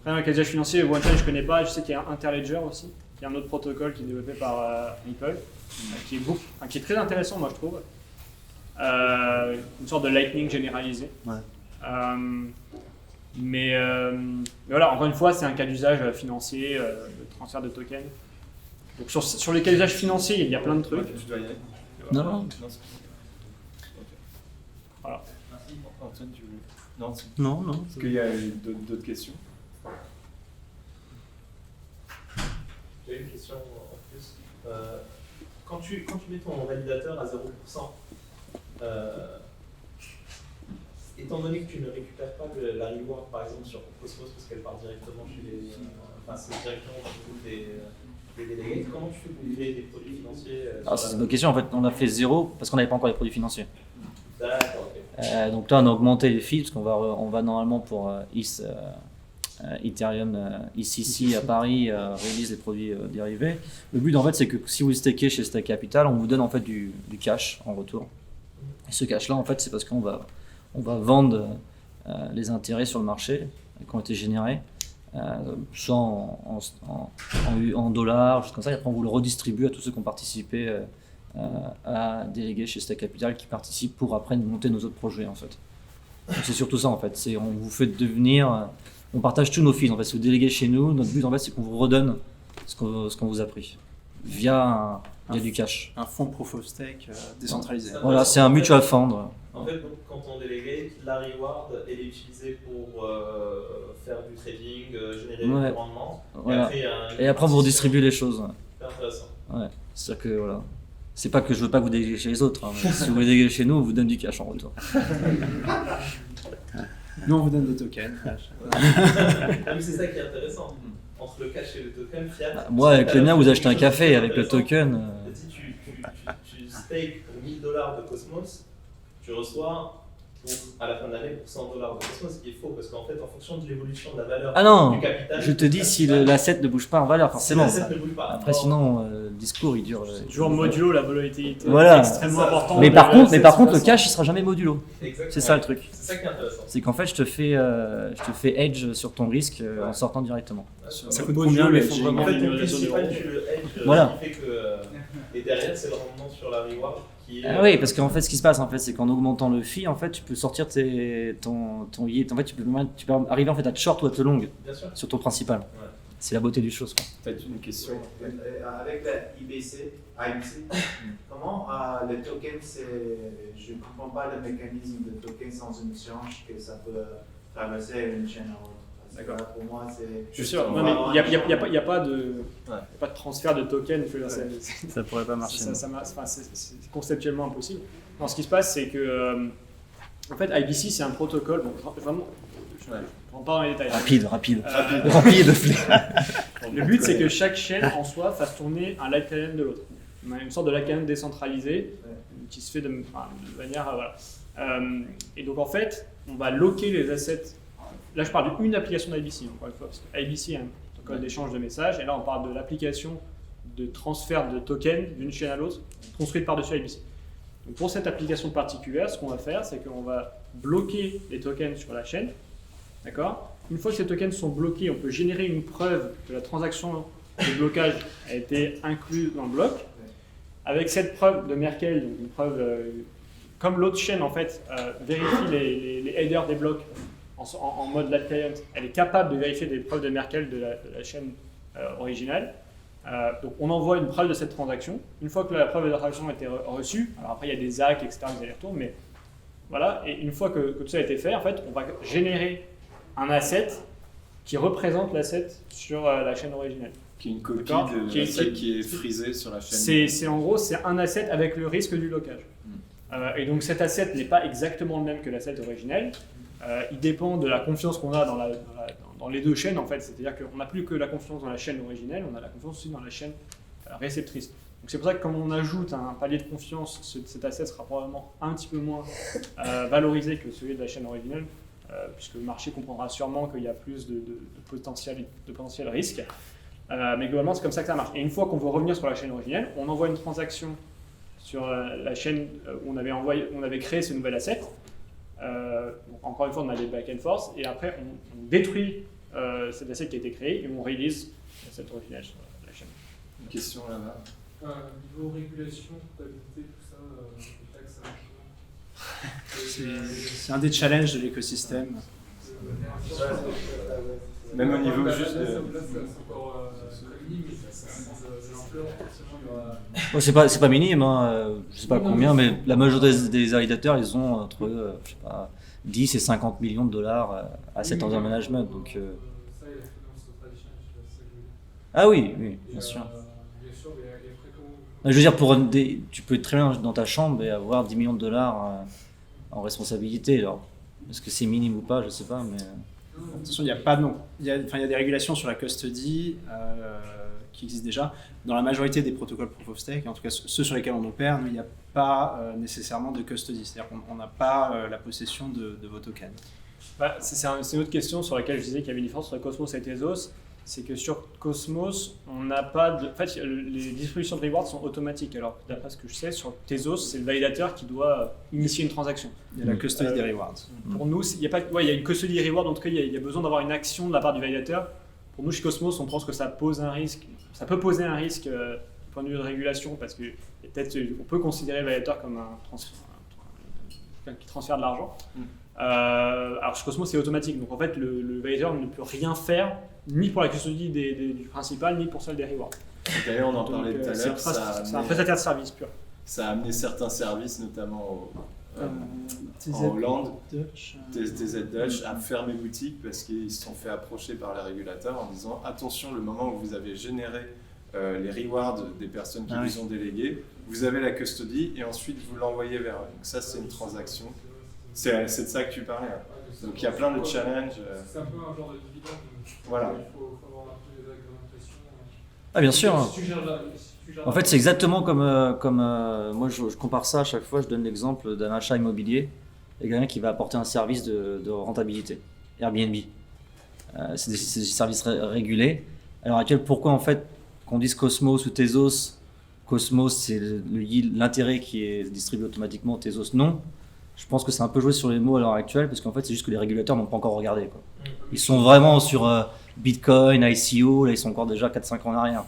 Après, un cas d'usage financier, OneChain, je connais pas. Je sais qu'il y a Interledger aussi, qui est un autre protocole qui est développé par Ripple. Qui est très intéressant, moi je trouve. Une sorte de Lightning généralisé. Ouais. Mais voilà, encore une fois, c'est un cas d'usage financier, de transfert de tokens. Donc sur les cas d'usage financiers, il y a plein de trucs. Tu dois y aller. Non. Voilà. Antoine, tu veux... Non. Est-ce qu'il y a d'autres questions? J'ai une question en plus. Quand tu mets ton validateur à 0%, étant donné que tu ne récupères pas la reward par exemple sur Cosmos parce qu'elle part directement chez c'est directement chez des délégués, comment tu fais pour créer des produits financiers C'est une bonne question. En fait, on a fait 0 parce qu'on n'avait pas encore les produits financiers. D'accord, ok. Donc là, on a augmenté les fees parce qu'on va normalement pour Ethereum ECC à Paris réalise les produits dérivés. Le but en fait c'est que si vous stakez chez Stake Capital, on vous donne en fait du cash en retour. Et ce cash là en fait c'est parce qu'on va vendre les intérêts sur le marché qui ont été générés, soit en dollars, juste comme ça, et après on vous le redistribue à tous ceux qui ont participé à déléguer chez Stake Capital qui participent pour après monter nos autres projets en fait. Donc c'est surtout ça en fait, on vous fait devenir. On partage tous nos fees. En fait, si vous déléguez chez nous, notre but en fait, c'est qu'on vous redonne ce qu'on vous a pris via du cash. Un fonds proof of stake décentralisé. Voilà, c'est un mutual fund. En fait, donc, quand on délégue, la reward elle est utilisée pour faire du trading, générer du rendement. Voilà. Et après, vous redistribuez les choses. C'est intéressant. Ouais. C'est-à-dire que voilà. C'est pas que je veux pas que vous déléguez chez les autres. Hein, mais si vous les déléguez chez nous, on vous donne du cash en retour. Nous, on vous donne des tokens. Mais c'est ça qui est intéressant. Entre le cash et le token, fiat. Moi, avec le mien, vous achetez un café. Avec le token. Si tu stakes pour $1000 de Cosmos, tu reçois donc, à la fin de l'année pour $100 de Cosmos, ce qui est faux parce qu'en fait, en fonction de l'évolution de la valeur du capital. Je te dis si l'asset ne bouge pas en valeur, forcément. Si l'asset ne bouge pas. Après, sinon, le discours il dure. C'est toujours modulo, la volatilité. Voilà. Extrêmement important. Mais par contre, le cash, il sera jamais modulo. Exactement. C'est ça le truc. C'est ça qui est intéressant. C'est qu'en fait, je te fais hedge sur ton risque en sortant directement. Ça coûte combien le hedging? En fait, ton principal, tu le hedge, voilà. Ce qui fait que... Et derrière, c'est le rendement sur la reward qui est... Ah oui, parce qu'en fait, ce qui se passe, en fait, c'est qu'en augmentant le fee, en fait, tu peux sortir ton yield. En fait, tu peux arriver en fait, à te short ou à te long sur ton principal. Ouais. c'est la beauté du chose, quoi. Peut-être une question. Avec la IBC, comment le token, je ne comprends pas le mécanisme de token sans une échange que ça peut traverser une chaîne à l'autre. D'accord. Pour moi, c'est. Je suis sûr, non, mais il n'y a pas de transfert de token. Ça pourrait pas marcher. C'est conceptuellement impossible. Non, ce qui se passe, c'est que en fait, IBC, c'est un protocole. Donc, vraiment, je ne rentre pas dans les détails. Rapide. Le but, c'est que chaque chaîne en soi fasse tourner un light client de l'autre. Une sorte de light client décentralisé qui se fait de manière. Voilà. Et donc, en fait, on va locker les assets. Là, je parle d'une application d'IBC, encore une fois, parce que IBC est un protocole d'échange de messages, et là, on parle de l'application de transfert de tokens d'une chaîne à l'autre, construite par-dessus IBC. Donc, pour cette application particulière, ce qu'on va faire, c'est qu'on va bloquer les tokens sur la chaîne, d'accord ? Une fois que ces tokens sont bloqués, on peut générer une preuve que la transaction de blocage a été incluse dans le bloc. Avec cette preuve de Merkle, donc une preuve, comme l'autre chaîne, en fait, vérifie les headers des blocs, en mode light client, elle est capable de vérifier des preuves de Merkle de la chaîne originale. Donc on envoie une preuve de cette transaction. Une fois que la preuve de la transaction a été reçue, alors après il y a des hacks, etc., des allers-retours, mais voilà, et une fois que tout ça a été fait, en fait, on va générer un asset qui représente l'asset sur la chaîne originelle. Qui est une copie de l'asset qui est frisé sur la chaîne. En gros, c'est un asset avec le risque du locage. Et donc cet asset n'est pas exactement le même que l'asset originel. Il dépend de la confiance qu'on a dans les deux chaînes, en fait. C'est-à-dire qu'on n'a plus que la confiance dans la chaîne originelle, on a la confiance aussi dans la chaîne réceptrice. Donc c'est pour ça que quand on ajoute un palier de confiance, cet asset sera probablement un petit peu moins valorisé que celui de la chaîne originelle, puisque le marché comprendra sûrement qu'il y a plus de potentiel risque. Mais globalement, c'est comme ça que ça marche. Et une fois qu'on veut revenir sur la chaîne originelle, on envoie une transaction sur la chaîne où on avait créé ce nouvel asset. Encore une fois, on a des back and forth, et après on détruit cet asset qui a été créé et on release l'asset original sur la chaîne. Une question là-bas. Niveau régulation, comptabilité, tout ça, taxes, ça marche. C'est un des challenges de l'écosystème. Même au niveau juste de. Bon, c'est pas minime, hein. Je sais pas combien, mais la majorité des validateurs, ils ont entre je sais pas, 10 et 50 millions de dollars à cet under management. Donc, ah oui, bien sûr. Je veux dire, tu peux être très bien dans ta chambre et avoir 10 millions de dollars en responsabilité. Alors, est-ce que c'est minime ou pas, je sais pas, mais. Attention, il y a pas non. Il y a des régulations sur la custody qui existent déjà. Dans la majorité des protocoles Proof of Stake, en tout cas ceux sur lesquels on opère, il n'y a pas nécessairement de custody. C'est-à-dire qu'on n'a pas la possession de vos tokens. C'est une autre question sur laquelle je disais qu'il y avait une différence entre Cosmos et Tezos. C'est que sur Cosmos, on n'a pas de. En fait, les distributions de rewards sont automatiques. Alors, d'après ce que je sais, sur Tezos, c'est le validateur qui doit initier une transaction. Il y a la custody des rewards. Pour nous, il y a une custody reward. En tout cas, il y a besoin d'avoir une action de la part du validateur. Pour nous, chez Cosmos, on pense que ça pose un risque. Ça peut poser un risque du point de vue de régulation, parce que peut-être on peut considérer le validateur comme qui transfère de l'argent. Alors chez Cosmos, c'est automatique. Donc en fait, le validateur ne peut rien faire, ni pour la custody du principal, ni pour celle des rewards. D'ailleurs, on en parlait tout à l'heure. C'est un prestataire de service pur. Ça a amené certains services, notamment en Hollande, TZ Dutch, à fermer boutique parce qu'ils se sont fait approcher par les régulateurs en disant attention, le moment où vous avez généré les rewards des personnes qui vous ont délégué, vous avez la custody et ensuite vous l'envoyez vers eux. Donc ça, c'est une transaction. C'est de ça que tu parlais. Hein. Donc il y a plein de challenges. C'est un peu un genre de dividende. Voilà. Il faut avoir un peu des réglementations. Ah bien sûr. Si tu gères en fait, c'est exactement comme moi je compare ça à chaque fois. Je donne l'exemple d'un achat immobilier et quelqu'un qui va apporter un service de rentabilité. Airbnb. C'est des services régulés. Alors pourquoi en fait qu'on dise Cosmos ou Tezos? Cosmos, c'est l'intérêt qui est distribué automatiquement. Tezos, non. Je pense que c'est un peu joué sur les mots à l'heure actuelle parce qu'en fait, c'est juste que les régulateurs n'ont pas encore regardé, quoi. Ils sont vraiment sur Bitcoin, ICO, là ils sont encore déjà 4-5 ans en arrière.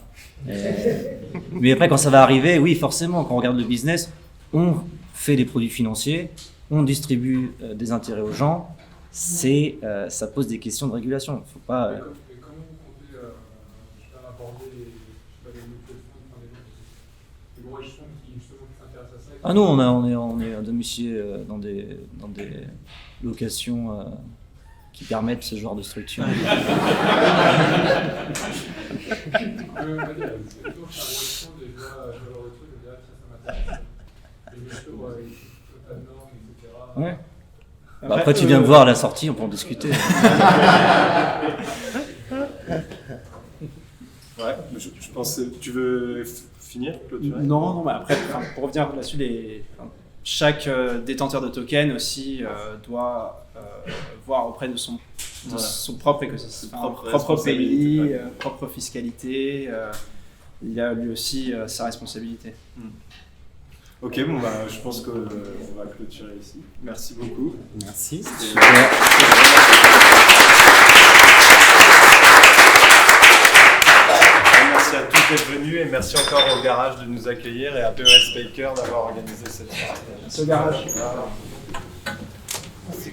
Mais après, quand ça va arriver, oui, forcément, quand on regarde le business, on fait des produits financiers, on distribue des intérêts aux gens, ça pose des questions de régulation. Faut pas. Mais comment vous comptez aborder les mutual funds, enfin, les gros hedge funds qui justement s'intéressent à ça? Ah non, on est domicilié dans des locations qui permettent ce genre de structure. C'est plutôt un gros hedge fund et je vois ce genre de truc, je me dis ça m'intéresse. Et bien sûr, pas de normes, etc. Ouais. Bah après, tu viens me voir à la sortie, on peut en discuter. Ouais, je pense. Tu veux finir, clôturer? Non, mais après, pour revenir là-dessus, chaque détenteur de token aussi doit voir auprès de son propre écosystème, propre pays, propre fiscalité. Il a lui aussi sa responsabilité. Ok, bon, bah, je pense qu'on va clôturer ici. Merci beaucoup. Merci. Merci à tous d'être venus et merci encore au garage de nous accueillir et à PES Baker d'avoir organisé cette soirée. Ce garage.